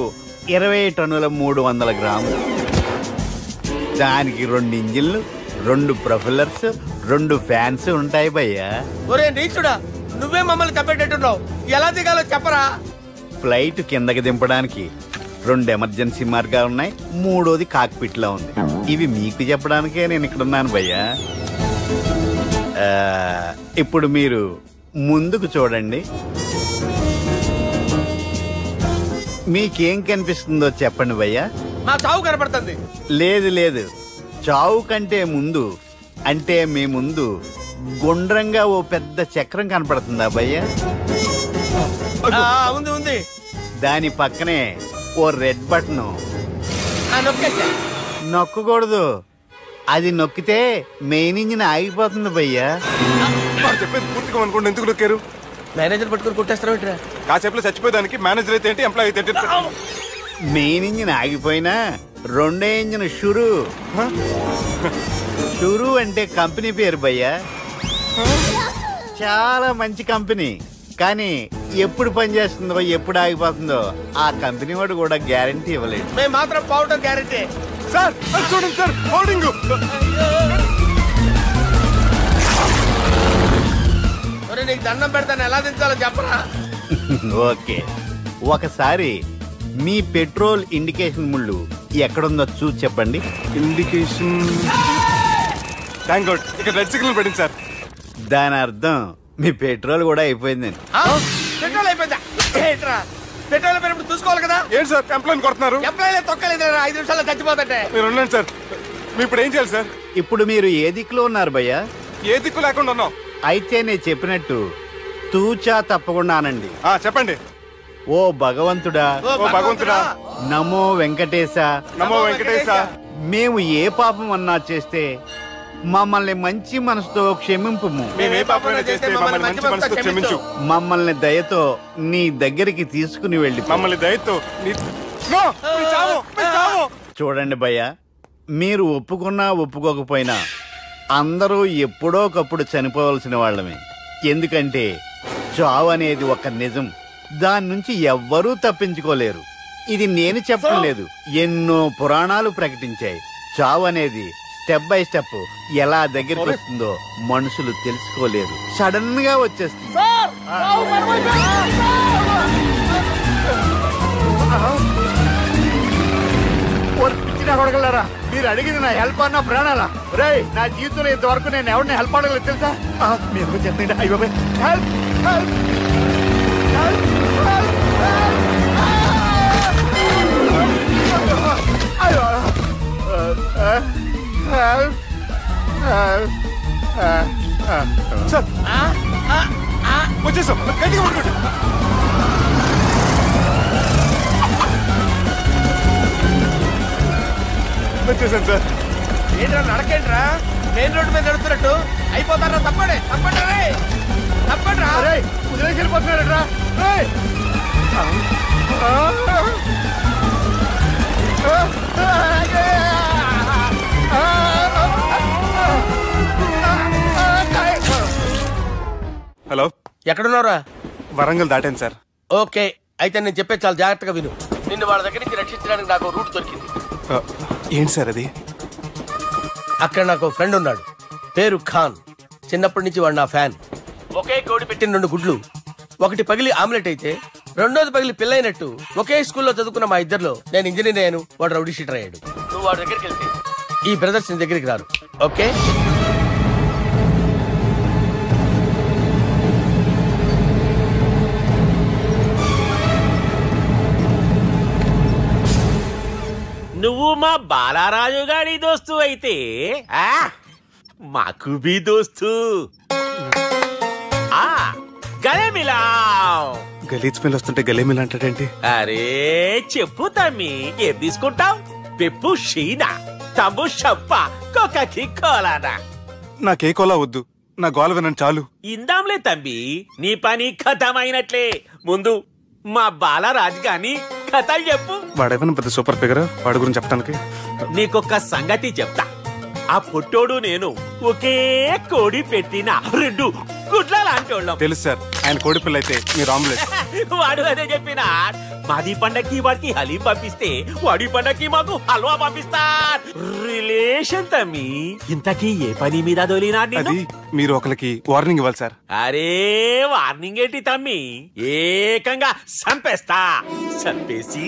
20 టన్నుల 300 గ్రాములు. దానికి 2 ఇంజిన్లు, 2 ప్రొఫెల్లర్స్, 2 ఫ్యాన్స్ ఉంటాయి భయ్యా. ఒరే నీచుడా, నువ్వే మమ్మల్ని కప్పేటట్టున్నావు. ఎలా దిగాలో చెప్పరా? ఫ్లైట్ కిందకి దింపడానికి 2 ఎమర్జెన్సీ మార్గాలు ఉన్నాయి. 3వది కాక్పిట్ లో ఉంది. ఇవి మీకు చెప్పడానికే నేను ఇక్కడ ఉన్నాను భయ్యా. ఇప్పుడు మీరు ముందుకు చూడండి. మీకేం కనిపిస్తుందో చెప్పండి భయ్యా. మా చావు కనపడుతుంది. లేదు, చావు కంటే ముందు, అంటే మీ ముందు గుండ్రంగా ఓ పెద్ద చక్రం కనపడుతుందా భయ్యా? ఉంది. దాని పక్కనే ఓ రెడ్ బటన్. నొక్కకూడదు, అది నొక్కితే మెయిన్ ఇంజిన్ ఆగిపోతుంది భయ్యా. చెప్పేది పూర్తిగా అనుకోండి. ఎందుకు నొక్కారు? మేనేజర్ పట్టుకుని కొట్టేస్తారా? కాసేపులో చచ్చిపోయేదానికి మేనేజర్ అయితే ఏంటి, ఎంప్లాయ్ అయితే ఏంటి? మెయిన్ ఇంజిన్ ఆగిపోయినా 2వ ఇంజిన్ షురు అంటే కంపెనీ పేరు భయ్యా. చాలా మంచి కంపెనీ. కానీ ఎప్పుడు పనిచేస్తుందో ఎప్పుడు ఆగిపోతుందో ఆ కంపెనీ వాడు కూడా గ్యారంటీ ఇవ్వలేదు. మేము మాత్రం పోవడం గ్యారంటీ. సార్ చూడండి సార్, హోర్డింగ్. నీకు దండం పెడతాను, ఎలా దించాలో చెప్పరా? ఓకే, ఒకసారి మీ పెట్రోల్ ఇండికేషన్ ముళ్ళు ఎక్కడుందో చూసి చెప్పండి. ఇండికేషన్, థ్యాంక్ గాడ్, ఇక్కడ రెడ్ సిగ్నల్ పడింది సార్. దాని అర్థం మీ పెట్రోల్ కూడా అయిపోయిందండి. పెట్రోల్ అయిపోయిందా? పెట్రోల్ అయిపోయినప్పుడు చూసుకోవాలి కదా. ఏంటి సార్ ఎంప్లాయ్ కొడుతున్నారు? ఎంప్లాయ్ తొక్కలేదు, 5 నిమిషాల్లో చచ్చిపోతుంటే. మీరు ఉండండి సార్. మీరు ఇప్పుడు ఏం చేయాలి సార్? ఇప్పుడు మీరు ఏ దిక్కులో ఉన్నారు భయ్యా? ఏ దిక్కు లేకుండా ఉన్నాం. అయితే నేను చెప్పినట్టు తూచా తప్పకుండా అనండి. చెప్పండి. ఓ భగవంతుడా, నమో వెంకటేశ, మేము ఏ పాపం అన్నా చేస్తే మమ్మల్ని మంచి మనసుతో క్షమింపు. మమ్మల్ని దయతో నీ దగ్గరికి తీసుకుని వెళ్ళి. చూడండి భయ్యా, మీరు ఒప్పుకున్నా ఒప్పుకోకపోయినా అందరూ ఎప్పుడో ఒకప్పుడు చనిపోవలసిన వాళ్ళమే. ఎందుకంటే చావు అనేది ఒక నిజం. దాని నుంచి ఎవ్వరూ తప్పించుకోలేరు. ఇది నేను చెప్పడం లేదు, ఎన్నో పురాణాలు ప్రకటించాయి. చావు అనేది స్టెప్ బై స్టెప్ ఎలా దగ్గరికి వస్తుందో మనుషులు తెలుసుకోలేరు, సడన్ గా వచ్చేస్తుంది. కొడగలరా, మీరు అడిగింది నా హెల్ప్ అన్న ప్రాణాలా? రే, నా జీవితంలో ఇంతవరకు నేను ఎవరిని హెల్ప్ అడగలేదు తెలుసా? మీరు చెప్పండి. అయ్యో హెల్ప్ హెల్ప్ వచ్చేసాం. గట్టిగా పట్టుకోండి. వచ్చేసాను సార్. ఏంట్రా నడకేంట్రా? మెయిన్ రోడ్డు మీద నడుస్తున్నట్టు అయిపోతారా? తప్పండి తప్పండి రా. వదిలేసి వెళ్ళిపోతున్నారా? హలో, ఎక్కడున్నారా? వరంగల్ దాటాను సార్. ఓకే, అయితే నేను చెప్పే చాలా జాగ్రత్తగా విను. నిన్ను వాళ్ళ దగ్గర నుంచి రక్షించడానికి నాకు రూట్ దొరికింది. ఏంటి సార్ అది? అక్కడ నాకు ఫ్రెండ్ ఉన్నాడు, పేరు ఖాన్. చిన్నప్పటి నుంచి వాడు నా ఫ్యాన్. ఒకే కోడి పెట్టిన 2 గుడ్లు, ఒకటి పగిలి ఆమ్లెట్ అయితే రెండోది పగిలి పిల్లైనట్టు ఒకే స్కూల్లో చదువుకున్న మా ఇద్దరిలో నేను ఇంజనీర్ అయ్యాను, వాడు రౌడీ షీటర్ అయ్యాడు. నువ్వు వాడి దగ్గరికి వెళ్తే ఈ బ్రదర్స్ నీ దగ్గరికి రారు. ఓకే? నువ్వు మా బాలారాజు గారి దోస్తు అయితే మాకు బి దోస్తు. గలే మిలావ్. గలీజ్ స్మెల్ వస్తుంటే గలే మిల్ అంటాడేంటి? అరే చెప్పు తమ్మి, ఏం తీసుకుంటావు? పెప్పు షీనా, తమ్ము షప్ప, కొకకి కోలానా? నాకే కోలా వద్దు, నా గోల వినండి చాలు. ఇందాంలే తమ్మి, నీ పని ఖతమైనట్లే. ముందు మా బాలరాజు గాని కథలు చెప్పు. వాడేమన్నా పెద్ద సూపర్ ఫిగర్, వాడి గురించి చెప్పడానికి. నీకొక్క సంగతి చెప్తా. ఆ పుట్టోడు నేను ఒకే కోడి పెట్టిన 2 గుడ్ల లాంటి వాళ్ళం. తెలుసు సార్, ఆయన కోడి పిల్ల అయితే మీరు ఆమ్లెట్. వాడు అదే చెప్పిన. మాది పండక్కి వాడికి హలీం పంపిస్తే వాడి పండక్కి మాకు హల్వా పంపిస్తా. రిలేషన్ తమ్మి. ఇంతకీ ఏ పని మీద దొలినా? అది మీరు ఒకరికి వార్నింగ్ ఇవ్వాలి సార్. అరే వార్నింగ్ ఏంటి తమ్మి, ఏకంగా చంపేస్తా. చంపేసి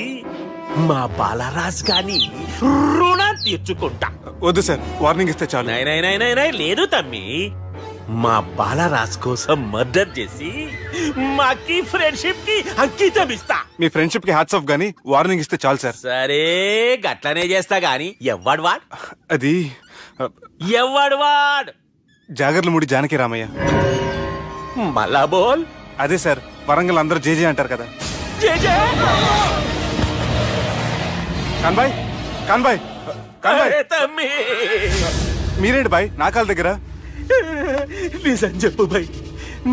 మా బాలరాజ్ గాని రుణం తీర్చుకుంటా. వద్దు సార్, వార్నింగ్ ఇస్తే చాలు. లేదు తమ్మి, మా బాలరాజ్ కోసం మర్డర్ చేసి మాకి ఫ్రెండ్షిప్ కి అంకితం ఇస్తా. మీ ఫ్రెండ్షిప్ కి హ్యాట్స్ ఆఫ్ గానీ వార్నింగ్ ఇస్తే చాలు సార్. సరే గట్లనే చేస్తా గాని ఎవ్వడు వాడ్? అది ఎవ్వడు వాడ్? జాగర్లమూడి జానకి రామయ్య. మళ్ళా బోల్. అదే సార్, వరంగల్ అందరూ జేజే అంటారు కదా. జేజే కాన్బాయ్, కాన్బాయ్, కాన్బాయ్. తమ్మి మీరేంటి బాయ్ నా కాళ్ళ దగ్గర? నిజం చెప్పు బాయ్,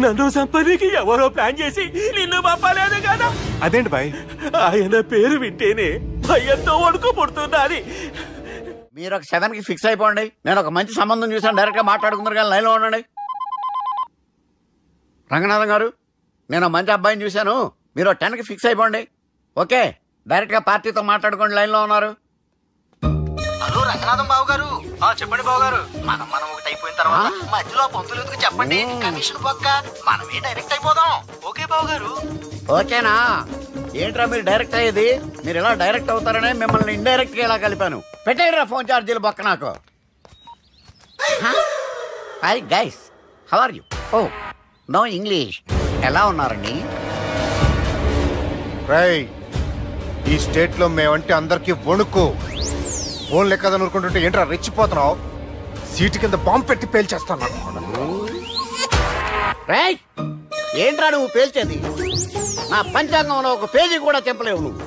నన్ను సంపదకి ఎవరో ప్లాన్ చేసి నిన్ను పంపలేదు కదా? అదేంటి బాయ్? ఆయన పేరు వింటేనే భయంతో వణుకు పుడుతున్నది. మీరు ఒక 7కి ఫిక్స్ అయిపోండి. నేను ఒక మంచి సంబంధం చూసాను, డైరెక్ట్ గా మాట్లాడుకున్నారు కానీ లైన్లో ఉండండి. రంగనాథం గారు, నేను మంచి అబ్బాయిని చూశాను, మీరు 10కి ఫిక్స్ అయిపోండి. ఓకే, డైరెక్ట్ గా పార్టీతో మాట్లాడుకోండి. లైన్లో ఉన్నారు. హలో రంగనాథం బాబు గారు. చెప్పండి బాబు గారు. మనం ఒకటి అయిపోయిన తర్వాత మధ్యలో పంతులు ఎందుకు చెప్పండి, కమిషన్ పక్క మనమే డైరెక్ట్ అయిపోదాం. ఓకే బాబు గారు? ఓకేనా? ఏంట్రా మీరు డైరెక్ట్ అయ్యేది? మీరు ఇలా డైరెక్ట్ అవుతారనే మిమ్మల్ని ఇండైరెక్ట్ గా ఇలా కలిపాను. పెట్టేయరా ఫోన్ ఛార్జీలు బొక్క నాకు. Hi guys, how are you? Oh no English. ఎలా ఉన్నారండి? రేయ్, ఈ స్టేట్ లో మేమంటే అందరికి వణుకు. ఫోన్ లెక్క అనుకుంటుంటే ఏంట్రా రెచ్చిపోతున్నావు? సీటు కింద బాంబు పెట్టి పేల్చేస్తాను. రేయ్, ఏంట్రా నువ్వు పేల్చేది? నా పంచాంగంలో ఒక పేజీ కూడా చెప్పలేవు నువ్వు.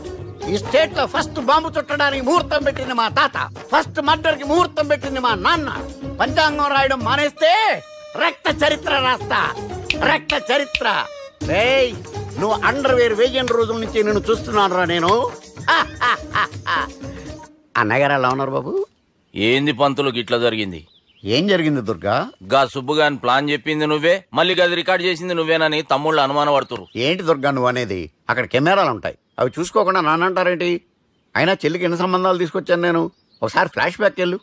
ఈ స్టేట్ లో ఫస్ట్ బాంబు చుట్టడానికి ముహూర్తం పెట్టింది మా తాత, ఫస్ట్ మర్డర్ కి ముహూర్తం పెట్టింది మా నాన్న. పంచాంగం రాయడం మానేస్తే రక్త చరిత్ర రాస్తా, రక్త చరిత్ర. రేయ్, నువ్వు అండర్వేర్ వేయని రోజుల నుంచి నేను చూస్తున్నాను రా నేను. అన్నగారు ఎలా ఉన్నారు బాబు? ఏంది పంతులు గిట్లా జరిగింది? ఏం జరిగింది దుర్గా? గా సుబ్బుగాని ప్లాన్ చెప్పింది నువ్వే, మళ్ళీ గది రికార్డ్ చేసింది నువ్వేనని తమ్ముళ్ళు అనుమానం పడుతురు. ఏంటి దుర్గా నువ్వు అనేది? అక్కడ కెమెరాలు ఉంటాయి, అవి చూసుకోకుండా నానంటారేంటి? అయినా చెల్లికి ఎన్ని సంబంధాలు తీసుకొచ్చాను నేను. ఒకసారి ఫ్లాష్ బ్యాక్ వెళ్ళు.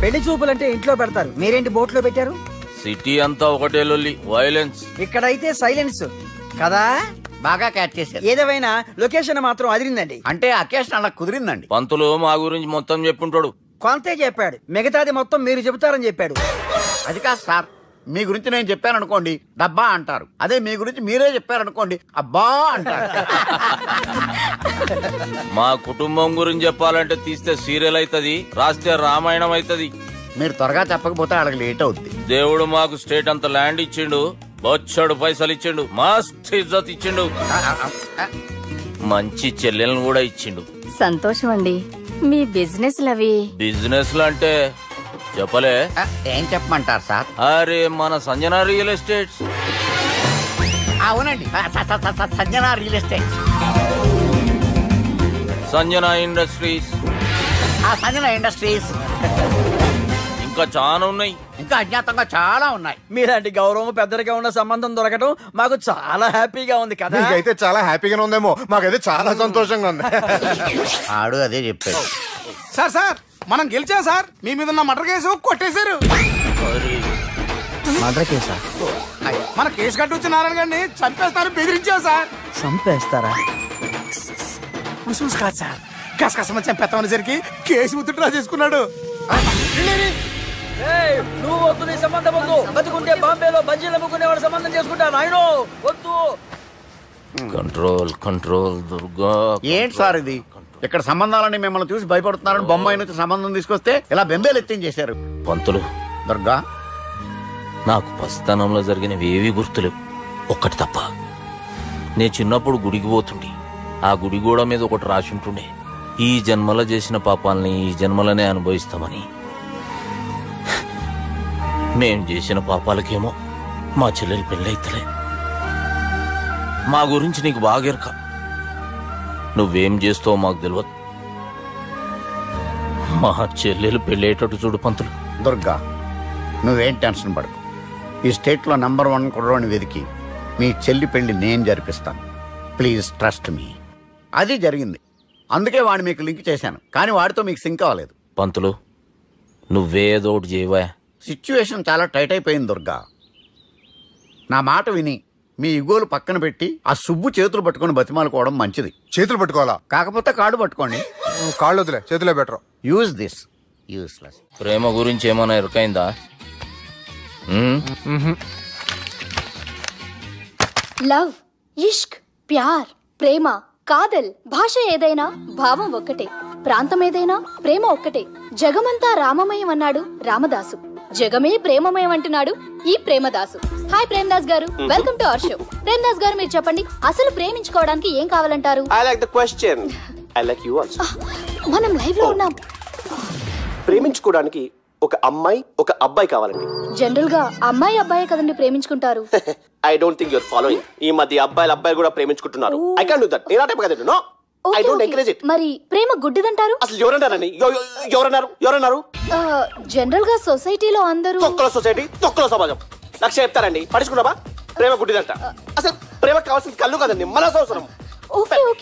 పెళ్లి చూపులంటే ఇంట్లో పెడతారు, మీరేంటి బోట్లో పెట్టారు? సిటీ అంతా ఒకటే లొల్లి, వైలెన్స్. ఇక్కడైతే సైలెన్స్ కదా. బాగా క్యాచ్ చేశారు. ఏదేమైనా లొకేషన్ మాత్రం అదిరిందండి. అంటే అకేషన్ అలా కుదిరిందండి. పంతులు మా గురించి మొత్తం చెప్పుంటాడు. కొంతే చెప్పాడు, మిగతాది మొత్తం మీరు చెబుతారని చెప్పాడు. అది కాదు సార్, మీ గురించి నేను చెప్పాను అనుకోండి డబ్బా అంటారు, అదే మీ గురించి మీరే చెప్పారనుకోండి అబ్బా అంటారు. మా కుటుంబం గురించి చెప్పాలంటే తీస్తే సీరియల్ అవుతుంది, రాస్తే రామాయణం అవుతుంది. మీరు త్వరగా చెప్పకపోతే వాళ్ళకి లేట్ అవుద్ది. దేవుడు మాకు స్టేట్ అంత ల్యాండ్ ఇచ్చిండు, బొచ్చడు పైసలు ఇచ్చిండు, మస్త్ ఇజ్జత్ ఇచ్చిండు, మంచి చెల్లెలను కూడా ఇచ్చిండు. సంతోషం అండి. మీ బిజినెస్ లవి? బిజినెస్ అంటే చెప్పలే. ఏం చెప్పమంటారు సార్? అరే మన సంజన రియల్ ఎస్టేట్స్. అవునండి, Sanjana real estate, Sanjana industries, Sanjana industries, ఇంకా చాలా ఉన్నాయి. ఇంకా అజ్ఞాతంగా చాలా ఉన్నాయి. మీలాంటి గౌరవం పెద్దరిగా ఉన్న సంబంధం దొరకడం మాకు చాలా హ్యాపీగా ఉంది కదా. మీకైతే చాలా హ్యాపీగానే ఉందేమో, మాకైతే చాలా సంతోషంగా ఉంది. ఆడు అదే చెప్పాడు. సార్ సార్ మనం గెలిచాం సార్. మీ మీద ఉన్న మర్డర్ కేసు కొట్టేశారు. మర్డర్ కేసా? మన కేసు కట్టి నారాయణ గారిని చంపేస్తారు బెదిరించాం సార్. చంపేస్తారా? చూసు కాదు సార్, కసకసమని చంపేస్తామనేసరికి కేసు ముద్దుట్రా చేసుకున్నాడు. నువ్వు వద్దు, నీ సంబంధం వద్దు. బతుకుంటే బాంబేలో బజ్జీలు అమ్ముకునే వాడు సంబంధం చేసుకుంటా నాయనో, వద్దు. Control control Durga. ఏంటి సార్ ఇది? ఇక్కడ సంబంధాలని మిమ్మల్ని చూసి భయపడుతున్నారని బొమ్మాయి నుంచి సంబంధం తీసుకొస్తే ఇలా బెంబేలు ఎత్తించేశారు. పంతులు, దుర్గా, నాకు పసితనంలో జరిగినవి ఏవి గుర్తులేవు, ఒక్కటి తప్ప. నే చిన్నప్పుడు గుడికి పోతుండే. ఆ గుడి గోడ మీద ఒకటి రాసి ఉంటుండే, ఈ జన్మలో చేసిన పాపాలని ఈ జన్మలనే అనుభవిస్తామని. మేం చేసిన పాపాలకేమో మా చెల్లెలు పెళ్ళైతలే. మా గురించి నీకు బాగెరక. నువ్వేం చేస్తావో మాకు తెలియదు. మా చెల్లెలు పెళ్ళేటట్టు చూడు పంతులు. దుర్గా, నువ్వేం టెన్షన్ పడకు. ఈ స్టేట్లో నంబర్ 1 కుర్రోని వెతికి మీ చెల్లి పెళ్లి నేను జరిపిస్తాను. Please trust me. అది జరిగింది, అందుకే వాడిని మీకు లింక్ చేశాను. కానీ వాడితో మీకు సింక్ అవ్వలేదు. పంతులు, నువ్వేదో ఒకటి చేయవా. సిచ్యువేషన్ చాలా టైట్ అయిపోయింది దుర్గా. నా మాట విని మీ ఇగోలు పక్కన పెట్టి ఆ సుబ్బు చేతులు పట్టుకొని బతిమాలుకోవడం మంచిది. చేతులు పట్టుకోవాలా? కాకపోతే కాడు పట్టుకోండి. కాళ్ళు వదిలే, చేతులే బెటర్. Use this. యూస్లెస్. ప్రేమ గురించి ఏమైనా ఎరకైందా? లవ్, ఇష్క్, ప్యార్, ప్రేమ, కాదల్, భాష ఏదైనా భావం ఒక్కటే, ప్రాంతం ఏదైనా ప్రేమ ఒక్కటే. జగమంతా రామమయం అన్నాడు రామదాసు, జగమే ప్రేమమయం అంటున్నాడు ఈ ప్రేమదాసు. హాయ్ ప్రేమదాస్ గారు, welcome to our show. Premadasa గారు, మీరు చెప్పండి, అసలు ప్రేమించుకోవడానికి ఏం కావాలంటారు? I like the question. I like you also. మనం లైవ్ లో ఉన్నాం. ప్రేమించుకోవడానికి ఒక అమ్మాయి ఒక అబ్బాయి కావాలండి. జనరల్ గా అమ్మాయి అబ్బాయే కదండి ప్రేమించుకుంటారు. I don't think your following. ఈ మధ్య అబ్బాయిలు కూడా ప్రేమించుకుంటున్నారు. I can't do that. నేను ఆ టైప్ కదండి. No, I don't encourage it. మరి ప్రేమ గుడ్డిదంటారు? అసలు ఎవరంటారండి? ఎవరన్నారు? జనరల్ గా సొసైటీలో అందరూ తొక్కలో సొసైటీ, తొక్కలో సమాజం లక్ష్య చెప్తారండి. పడుచుకున్నావా? ప్రేమ గుడ్డిదంట. అసలు ప్రేమ కావాల్సింది కళ్ళు కదండి, మనసు అవసరం.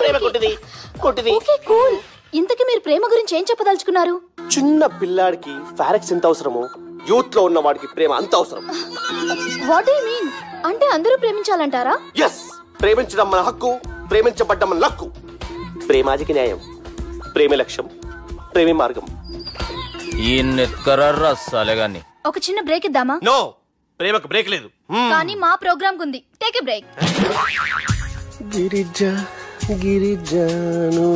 ప్రేమ గుడ్డిది. Okay, cool. ఇంతకీ మీరు ప్రేమ గురించి ఏం చెప్పదలుచుకున్నారు? చిన్న పిల్లాడికి ఫారెక్స్ ఎంత అవసరమో యూత్ లో ఉన్న వాడికి ప్రేమ అంత అవసరం. What do you mean? అంటే అందరూ ప్రేమించాలంటారా? yes, ప్రేమించడం మన హక్కు, ప్రేమించబడ్డం మన లక్కు. ప్రేమాజికి న్యాయం, ప్రేమే లక్ష్యం, ప్రేమే మార్గం. ఈ నెత్కరర్రా సాలేగాన్ని. ఒక చిన్న బ్రేక్ ఇద్దామా? నో, ప్రేమకు బ్రేక్ లేదు. కానీ మా ప్రోగ్రామ్ కుంది. Take a break. గిరిజాను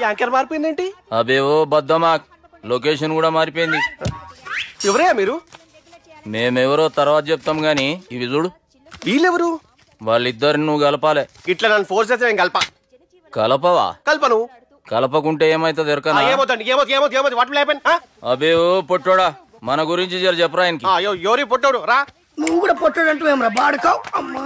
యాంకర్ మారిపోయిందేంటి? అబేవో బద్దమాక్, లొకేషన్ కూడా మారిపోయింది. ఎవరయ్యా మీరు? మేమెవరో తర్వాత చెప్తాం గాని ఇవి చూడు. వీళ్ళెవరు? వాళ్ళిద్దరిని నువ్వు కలపాలే. ఇట్లా నన్ను ఫోర్స్ చేస్తే నేను కలపవా? కల్పను. కలపకుంటే ఏమైతుంది ఎరకనా? అబేవో పొట్టోడా, మన గురించి జర చెప్పరా ఆయనకి. ఎవరి పొట్టోడు రా. నువ్వు కూడా పొట్టాడు అంటూ ఏమరా బాడుకావు. అమ్మా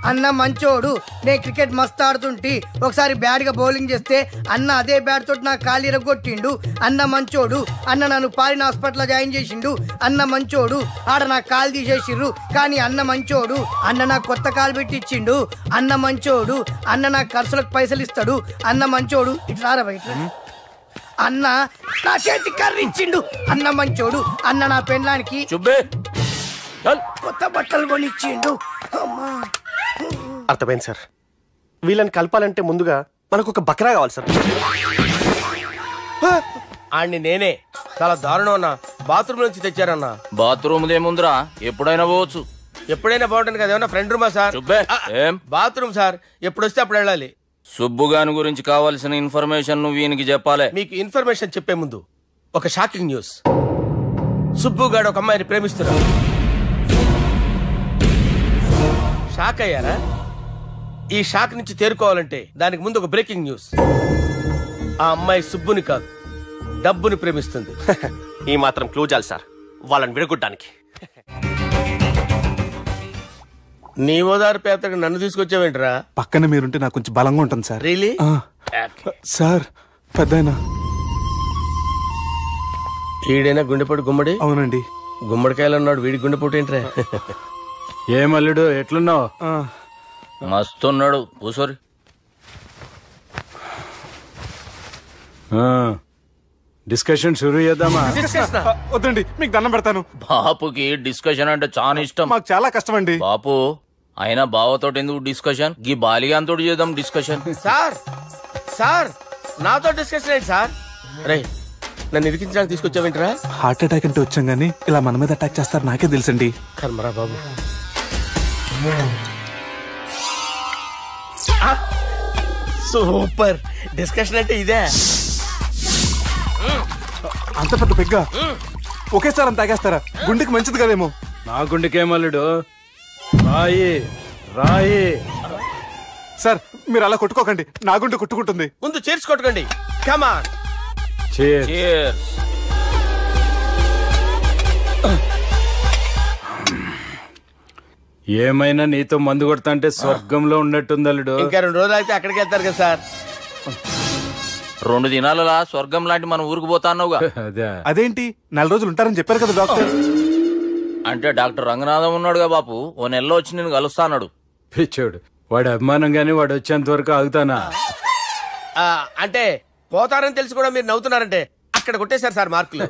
అన్న మంచోడు. నేను క్రికెట్ మస్తు ఆడుతుంటి, ఒకసారి బ్యాట్ గా బౌలింగ్ చేస్తే అన్న అదే బ్యాట్ తోటి నా కాలు ఇరగొట్టిండు. అన్న మంచోడు. అన్న నన్ను పాలిన హాస్పిటల్ జాయిన్ చేసిండు. అన్న మంచోడు. ఆడ నా కాలు తీసేసిర్రు కానీ అన్న మంచోడు. అన్న నాకు కొత్త కాలు పెట్టిచ్చిండు. అన్న మంచోడు. అన్న నాకు ఖర్చులకు పైసలు ఇస్తాడు. అన్న మంచోడు. ఇట్లా బయట అన్న నా చేతి కర్రీ ఇచ్చిండు. అన్న మంచోడు. అన్న నా పెళ్ళానికి కొత్త బట్టలు కొనిచ్చిండు. అమ్మా అర్థమైంది సార్. వీళ్ళని కలపాలంటే ముందుగా మనకు ఒక బక్రా కావాలి సార్. ఆడిని నేనే చాలా దారుణం అన్నా. బాత్రూమ్ నుంచి తెచ్చారన్నా. బాత్రూమ్ ఏముందిరా, ఎప్పుడైనా పోవచ్చు. ఎప్పుడైనా బాగుంటుంది కదా. ఏమన్నా ఫ్రెండ్ రూమా సార్? ఏం బాత్రూమ్ సార్, ఎప్పుడు వస్తే అప్పుడు వెళ్ళాలి. సుబ్బుగాని గురించి కావాల్సిన ఇన్ఫర్మేషన్ నువ్వు ఈయనకి చెప్పాలి. మీకు ఇన్ఫర్మేషన్ చెప్పే ముందు ఒక షాకింగ్ న్యూస్. సుబ్బుగాడు ఒక అమ్మాయిని ప్రేమిస్తున్నాడు. షాక్ అయ్యారా? ఈ షాక్ నుంచి తేరుకోవాలంటే దానికి ముందు ఒక బ్రేకింగ్ న్యూస్. ఆ అమ్మాయి సుబ్బుని కాదు, డబ్బుని ప్రేమిస్తుంది. ఈ మాత్రం క్లూ చాలు సార్ వాళ్ళని విడగొట్టడానికి. నీ ఓదారు పేదకి నన్ను తీసుకొచ్చావేంట్రా? పక్కన మీరుంటే నాకు కొంచెం బలంగా ఉంటుంది సార్. రియలీ? సార్ పెద్దయినా ఈడైనా గుండెపోటు గుమ్మడి? అవునండి. గుమ్మడికాయలు అన్నాడు, వీడి గుండెపోటు ఏంట్రా? ఏమల్లుడు ఎట్లున్నావు? మస్తున్నాడు. కూసోరి. డిస్కషన్ షురూ చేద్దామా? వద్దండి, మీకు దండం పెడతాను. బాపుకి డిస్కషన్ అంటే చాలా ఇష్టం. మాకు చాలా కష్టం అండి. బాపు అయినా బావతో ఎందుకు డిస్కషన్? గీ బాలిగాంతో చేద్దాం డిస్కషన్. సార్ సార్ నాతో డిస్కషన్ ఏంటి సార్? రే నన్ను ఇరికించడానికి తీసుకొచ్చావేంట్రా? హార్ట్ అటాక్ అంటే వచ్చాం గానీ ఇలా మన మీద అటాక్ చేస్తారు నాకే తెలుసండి. కర్మరా బాబు. సూపర్ డిస్కషన్ అంటే ఇదే. అంత పెద్ద పెగ్గా ఒకేసారి అంత తాగేస్తారా? గుండెకి మంచిది కదేమో. నా గుండెకేమల్లుడు రాయి రాయి. సార్ మీరు అలా కొట్టుకోకండి, నా గుండె కొట్టుకుంటుంది. ముందు చేర్చి కొట్టుకోండి. కమాన్. ఏమైనా నీతో మందు కొడతా అంటే స్వర్గంలో ఉన్నట్టుంది అల్లుడు. ఇంకా 2 రోజులు అయితే అక్కడికి వెళ్తారు కదా సార్. 2 దినాలలా స్వర్గం లాంటి మనం ఊరికి పోతా అన్నావుగా. అదేంటి 4 రోజులు ఉంటారని చెప్పారు కదా డాక్టర్. అంటే డాక్టర్ రంగనాథం ఉన్నాడుగా బాపు, ఓ నెలలో వచ్చి నేను కలుస్తా అన్నాడు. పిచ్చోడు, వాడు అభిమానం గాని వాడు వచ్చేంత వరకు ఆగుతానా? అంటే పోతారని తెలిసి కూడా మీరు నవ్వుతున్నారంటే అక్కడ కొట్టేశారు సార్ మార్కులు.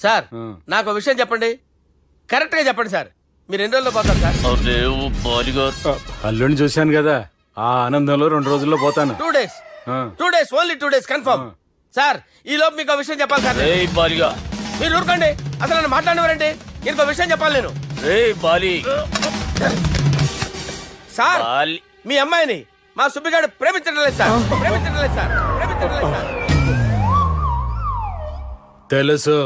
సార్ నాకు ఒక విషయం చెప్పండి, కరెక్ట్ గా చెప్పండి సార్. మీరు ఎన్ని రోజుల్లో పోతారు సార్? అల్లుడిని చూశాను కదా, ఆ ఆనందంలో 2 రోజుల్లో పోతాను. 2 days. 2 days, only 2 days confirm. Sir ఈ లోపు మీకు విషయం చెప్పాలి సార్. మీరు ఊరుకోండి, అసలు నన్ను మాట్లాడినవారండి. ఇంకో విషయం చెప్పాలి నేను. సార్ మీ అమ్మాయిని మా సుబ్బిగాడు ప్రేమించడం లేదు సార్. ప్రేమించడం లేదు సార్. ప్రేమించడం లేదు సార్. తెలుసు,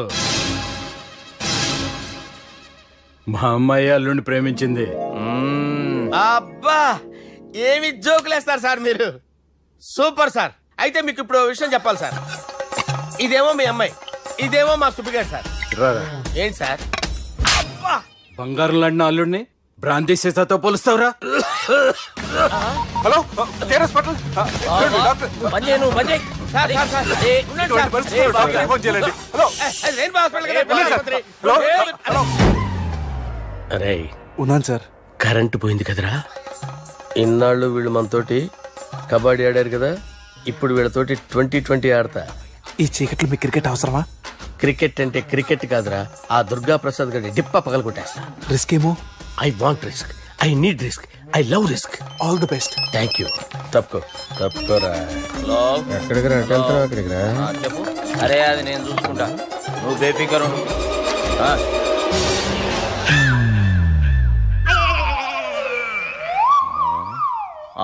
మా అమ్మాయి అల్లుడిని ప్రేమించింది. అబ్బా ఏమి జోకులేస్తారు సార్ మీరు. Super sir. అయితే మీకు ఇప్పుడు విషయం చెప్పాలి సార్. ఇదేమో మీ అమ్మాయి, ఇదేమో మా సుబ్బిగాడు సార్. ఏంటి సార్? అబ్బా బంగారం లాంటి అల్లుడిని భ్రాంతి సీతాతో పోలుస్తావురా? Hello hospital. అరే ఉన్నాను సార్. కరెంటు పోయింది కదరా. ఇన్నాళ్ళు వీళ్ళు మనతోటి కబడ్డీ ఆడారు కదా, ఇప్పుడు వీళ్ళతోటి 2020 ఆడతా. ఈ చీకట్లో మీకు క్రికెట్ అవసరమా? క్రికెట్ అంటే క్రికెట్ కాదురా, ఆ దుర్గా ప్రసాద్ గారి డిప్ప పగల కొట్టేస్తా. రిస్క్ ఏమో. I want risk, I need risk, I love risk. All the best. Thank you. తప్పుకోరా. ఎక్కడికి రా? వెళ్తారా? అక్కడికి రా. చెప్పు. అరే అది నేను చూసుకుంటా, నువ్వు బేఫికర్ ఉండు.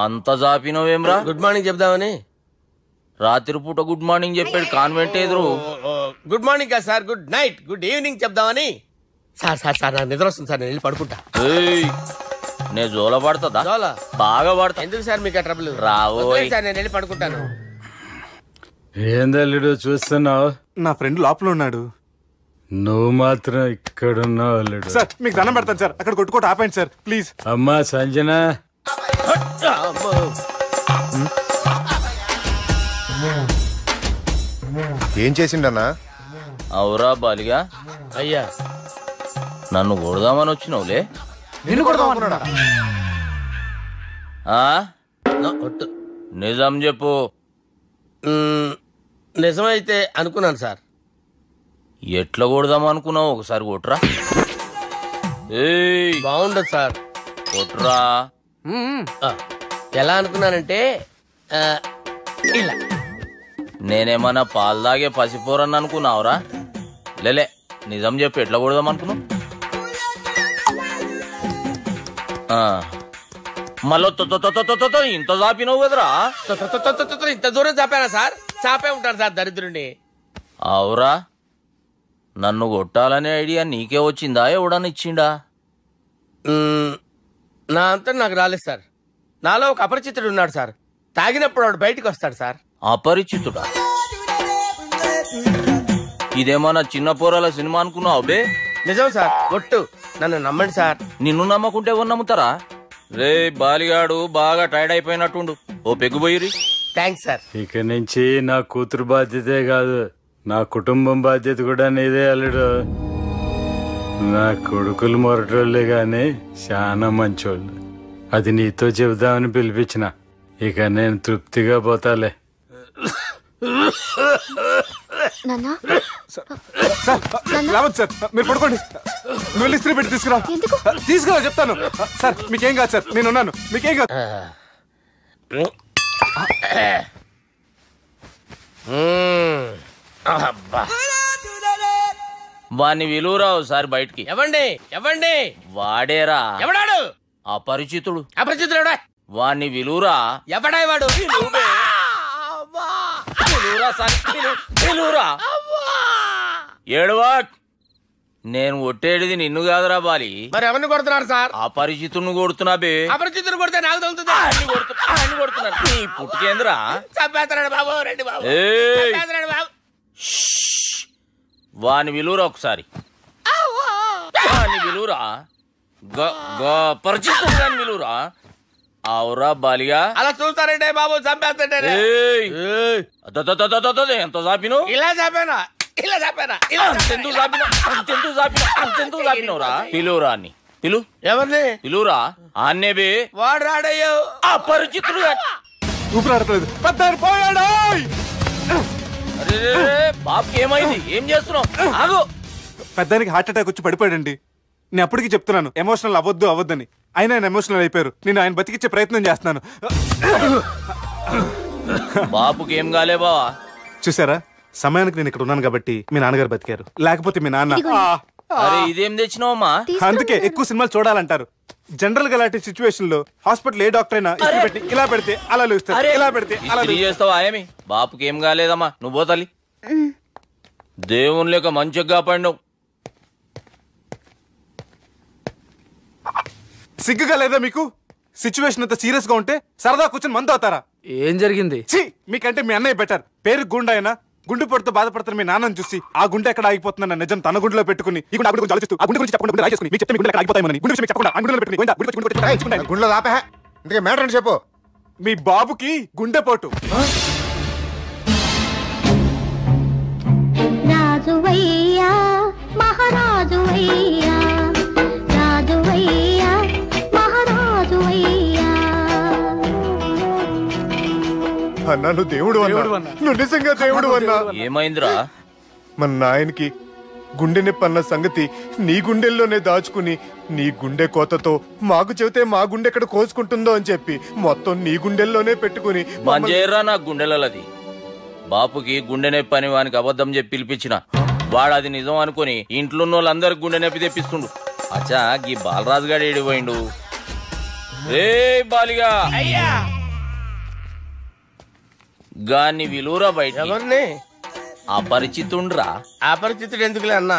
అంత జాపినవేమ్రా? గుడ్ మార్నింగ్ చెప్దామని. రాత్రి పూట గుడ్ మార్నింగ్ చెప్పాడు కాన్వెంట్ ఎదురు. గుడ్ మార్నింగ్ కాదు sir, good night, good evening చెప్దామని. సార్ సార్ సార్ నాకు నిద్ర వస్తుంది సార్, నేను వెళ్ళి పడుకుంటా. నేను జోల పడుతుందా? జోల బాగా పడతా. ఎందుకు సార్ మీకు ఆ ట్రబుల్? రావు సార్, నేను వెళ్ళి పడుకుంటాను. ఏందల్లుడు చూస్తున్నావు? నా ఫ్రెండ్ లోపల ఉన్నాడు. నువ్వు మాత్రం ఇక్కడున్నావు అల్లుడు. సార్ మీకు దండం పెడతాను సార్, అక్కడ కొట్టుకోట ఆపండి సార్ ప్లీజ్. అమ్మా సంజన, ఏం చేసిండన్నా? అవురా బాలిగా. అయ్యా నన్ను కొడదామని వచ్చినావులే. నిజం చెప్పు. నిజమైతే అనుకున్నాను సార్. ఎట్లా కొడదాం అనుకున్నావు? ఒకసారి కొట్రా. బాగుండదు సార్. కొట్రా. ఎలా అనుకున్నానంటే ఇలా. నేనేమన్నా పాలు తాగే పసిపోరని అనుకున్నావురా? లేలే, నిజం చెప్పు, ఎట్లా కొడదాం అనుకున్నావు? మళ్ళీ ఇంత చాపినావు కదరా? ఇంత దూరం చాపానా సార్? చాపే ఉంటాను సార్ దరిద్రుడిని. అవురా, నన్ను కొట్టాలనే ఐడియా నీకే వచ్చిందా? ఎవడని ఇచ్చిండా? నా అంతా నాకు రాలేదు సార్. నాలో ఒక అపరిచితుడు ఉన్నాడు సార్. తాగినప్పుడు వాడు బయటికి వస్తాడు సార్. అపరిచితుడా? ఇదేమన్నా చిన్న పోరాల సినిమా అనుకున్నావు బే? నిజం సార్, ఒట్టు, నన్ను నమ్మండి సార్. నిన్ను నమ్మకుంటే ఎవరు నమ్ముతారా? రే బాలిగాడు బాగా టైర్డ్ అయిపోయినట్టుండు, ఓ పెగ్గు పోయిరి. Thanks sir. ఇక నుంచి నా కూతురు బాధ్యతే కాదు, నా కుటుంబం బాధ్యత కూడా నీదే అల్లుడు. నా కొడుకులు మొరటోళ్ళే గాని చాలా మంచోళ్ళు. అది నీతో చెబుదామని పిలిపించిన. ఇక నేను తృప్తిగా పోతాలే. రావద్దు సార్, మీరు పడుకోండి. నువ్వు ఇస్త్రీ పెట్టి తీసుకురా. తీసుకురా చెప్తాను. సార్ మీకేం కాదు సార్, నేను ఉన్నాను. మీకేం కాదు. వాణ్ణి విలువరావు సార్ బయటికి. ఎవండి వాడేరా. ఎవడాడు? అపరిచితుడు. అపరిచితుడు వాణ్ణి విలువరా. ఎవడాయి వాడు? ఏడువా. నేను ఒట్టేడిది నిన్ను కాదురా బాలి. మరి ఎవరిని కొడుతున్నారు సార్? అపరిచితుడిని కొడుతున్నా బే. అపరిచితుడు కొడితే నాకు తగులుతుంది. కొడుతున్నారు నీ పుట్టుకేంద్రా. చంపేస్తున్నాడు బాబు. రండి బాబు. వాని విలువరా ఒకసారి. వాని విలువరా. పరిచితుడు దాని విలువరా. అవురా బాలిగా. అలా చూస్తారంటే బాబు చంపేస్తాడే. ఎంత చాపిను? ఇలా చాపానా? ఇలా చాపానా? అంతెందుకు చాపినవురా? పిలువురా అని. పిలు. ఎవరిని పిలువురా. ఆన్నే బే. వాడు రాడయ్యో. అపరిచితుడు. ఊపిరాడట్లేదు. పోయాడు. అరే బాబుకి ఏమైంది? ఏం చేస్తున్నావు? ఆగు. పెద్దానికి హార్ట్ అటాక్ వచ్చి పడిపోయాడండి. నేను అప్పటికి చెప్తున్నాను ఎమోషనల్ అవ్వద్దని. ఆయన ఎమోషనల్ అయిపోయారు. నేను ఆయన బతికిచ్చే ప్రయత్నం చేస్తున్నాను. బాబుకి ఏం కాలే బావా. చూసారా, సమయానికి నేను ఇక్కడ ఉన్నాను కాబట్టి మీ నాన్నగారు బతికారు. లేకపోతే మీ నాన్న. అరే ఇదేం తెచ్చినావమ్మా? అందుకే ఎక్కువ సినిమాలు చూడాలంటారు. జనరల్ గా అలాంటి సిచ్యువేషన్ లో హాస్పిటల్ ఏ డాక్టర్ అయినా పెట్టి ఇలా పెడితే అలా లూస్తారు, ఇలా పెడితే అలా చేస్తావా ఏమి? బాపుకి ఏం కాలేదమ్మా, నువ్వు పోతాలి. దేవుని లేక మంచిగా పడినావు. సిగ్గుగా లేదా మీకు? సిచ్యువేషన్ అంత సీరియస్ గా ఉంటే సరదా కూర్చొని మందు అవుతారా? ఏం జరిగింది? మీకంటే మీ అన్నయ్య బెటర్. పేరు గుండె అయినా గుండు పొడితో బాధపడుతున్న మీ నాన్నని చూసి ఆ గుండె ఎక్కడ ఆగిపోతుందన్న నిజం తన గుండెలో పెట్టుకుని ఈ గుండె గురించి ఆలోచిస్తూ ఆ గుండె గురించి చెప్పకుండా రాజేసుకుని మీకు చెప్తే మీ గుండె ఆగిపోతాయని గుండె విషయం చెప్పకుండా ఆ గుండెలో పెట్టుకుని గుండెలో దాపే ఇందుకే మ్యాటర్ అని చెప్పు. మీ బాబుకి గుండెపోటు. రాజువయ్యా మహారాజువయ్యా, రాజువయ్యా మహారాజువయ్యా. అన్నా నువ్వు దేవుడు అన్నా, నువ్వు నిజంగా దేవుడు అన్నా. ఏమైందిరా? మన నాయనకి గుండె నొప్పి అన్న సంగతి నీ గుండెల్లోనే దాచుకుని నీ గుండె కోతతో మాకు చెబితే మా గుండె ఎక్కడ కోసుకుంటుందో అని చెప్పి మొత్తం నీ గుండెల్లోనే పెట్టుకుని మంజేరా నా గుండెలది. బాపుకి గుండె నొప్పి అని వానికి అబద్ధం చెప్పి పిలిపించిన వాడు అది నిజం అనుకుని ఇంట్లో ఉన్న వాళ్ళందరికి గుండె నొప్పి తెప్పిస్తుండు. అచ్చా గీ బాలరాజు గారు ఏడిపోయిండు. రే బాలిగా గాన్ని విలువరా బయట. అపరిచితుండ్రా. అపరిచితుడు ఎందుకులే అన్నా?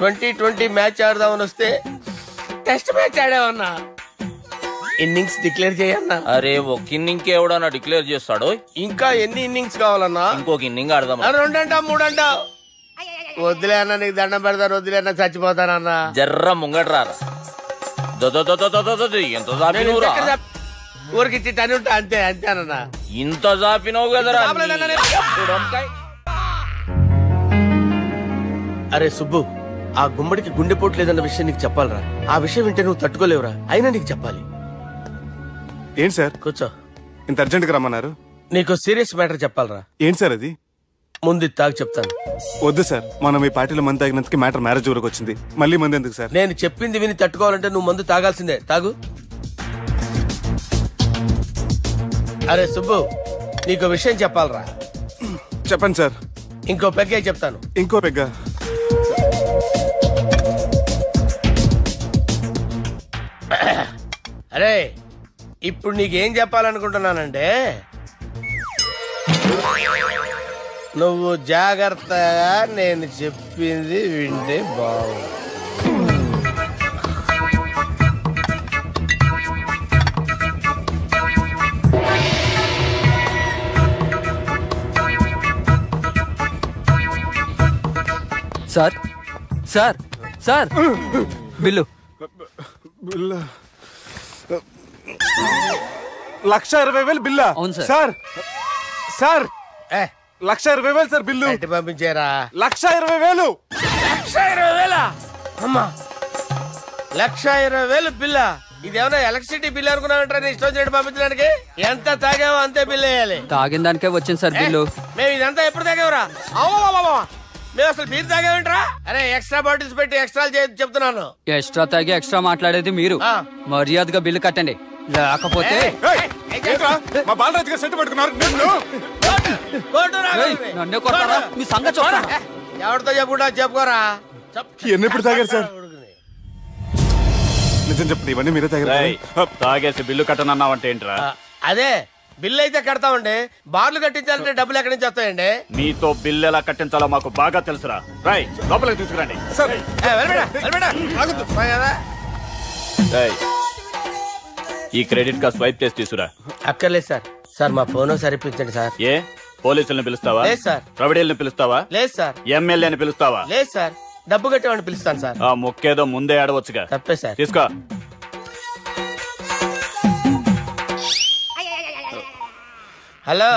2020 మ్యాచ్ ఆడదామని వస్తే టెస్ట్ మ్యాచ్ ఆడామన్నా. ఇన్నింగ్స్ డిక్లేర్ చేయన్నా. అరే ఒక ఇన్నింగ్ ఎవడన్నా డిక్లేర్ చేస్తాడు? ఇంకా ఎన్ని ఇన్నింగ్స్ కావాలన్నా? ఇంకొక ఇన్నింగ్ ఆడదాం. 2 అంటావు 3 అంటావు. వద్దులే అన్న, నీకు దండం పెడతాను. వద్దులే అన్న, చచ్చిపోతానన్నా. జర్ర ముంగట్రారా. ఎంత జాపినవురా? ఊరికిచ్చి టని ఉంటా అంతే అంతేనన్నా. ఇంత జాపినవు కదరా. అరే సుబ్బు, ఆ గుమ్మడికి గుండెపోటు లేదన్న విషయం నీకు చెప్పాలరా. ఆ విషయం వింటే నువ్వు తట్టుకోలేవురా. అయినా నీకు చెప్పాలి. ఏంటి సార్? కూర్చో. ఇంత అర్జెంట్ గా రమ్మన్నారు? నీకు సీరియస్ మ్యాటర్ చెప్పాలరా. ఏంటి సార్ అది? ముందు తాగు చెప్తాను. వద్దు సార్, మనం ఈ పార్టీలో మందు తాగినందుకు మ్యాటర్ మ్యారేజ్ వరకు వచ్చింది. మళ్ళీ మందు ఎందుకు సార్? నేను చెప్పింది విని తట్టుకోవాలంటే నువ్వు మందు తాగాల్సిందే. తాగు. అరే సుబ్బు, నీకు విషయం చెప్పాలరా. చెప్పండి సార్. ఇంకో పెగ్గే చెప్తాను. ఇంకో పెగ్గా? అరే ఇప్పుడు నీకేం చెప్పాలనుకుంటున్నానంటే, నువ్వు జాగ్రత్తగా నేను చెప్పింది వింటే బాగుంది. Sir sir sir bill. 1,20,000 బిల్లా? Sir sir 1,20,000 sir bill. పంపించారా? 1,20,000. 1,20,000 అమ్మా, 1,20,000 బిల్లా? ఇదేమన్నా ఎలక్ట్రిసిటీ బిల్ అనుకున్నామంటారా? ఇష్టం వచ్చినట్టు పంపించడానికి ఎంత తాగామో అంతే బిల్లు వేయాలి. తాగిన దానికే వచ్చింది సార్ బిల్లు. మేము ఇదంతా ఎప్పుడు తాగేవరా? మేము అసలు మీరు తాగేమంటారా? అరే ఎక్స్ట్రా బాటిల్స్ పెట్టి ఎక్స్ట్రా చెప్తున్నాను. ఎక్స్ట్రా తాగి ఎక్స్ట్రా మాట్లాడేది మీరు. మర్యాదగా బిల్లు కట్టండి, లేకపోతే మా బాలరాజు గారు సెట్ పట్టుకున్నారు. నన్నే కొడతారా? మీ సంగతి చూడరా? ఎవరితో చెప్పుకుంటా చెప్పుకోరా. ఎన్నెప్పుడు తాగారు సార్? నిజం చెప్పండి, ఇవన్నీ మీరే తాగారు. తాగేసి బిల్లు కట్టనన్నావంటే ఏంట్రా? అదే బిల్లు అయితే కడతామండి, బార్లు కట్టించాలంటే డబ్బులు ఎక్కడి నుంచి వస్తాయండి? మీతో బిల్లు ఎలా కట్టించాలో మాకు బాగా తెలుసురా. రై లోపలికి తీసుకురండి. ఈ క్రెడిట్ కార్డ్ స్వైప్ చేసి తీసుకురా. అక్కర్లేదు సార్. సార్ మా ఫోన్ సరిపించండి సార్. ఏ పోలీసులను పిలుస్తావా? లేదు సార్. ప్రొవిడీలను పిలుస్తావా? లేదు సార్. ఎమ్మెల్యేని పిలుస్తావా? లేదు సార్. డబ్బు కట్టేవాడిని పిలుస్తాను సార్. ఆ మొక్కేదో ముందే ఆడవచ్చుగా. తప్పే సార్. తీసుకో. హలో,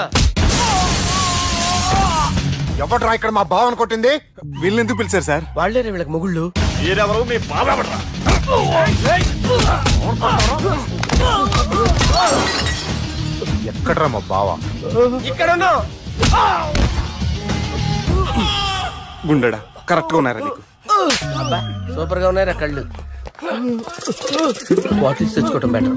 ఎవడ్రా ఇక్కడ మా బావని కొట్టింది? వీళ్ళని ఎందుకు పిలిచారు సార్? వాళ్ళే వీళ్ళకి మొగుళ్ళు. మీరెవరు? మీ బాబా ఎక్కడ్రా మా బావ? ఇక్కడ గుండెడా కరెక్ట్ గా ఉన్నారా నీకు? సూపర్ గా ఉన్నారా కళ్ళు? బాటిల్స్ తెచ్చుకోవటం బెటర్.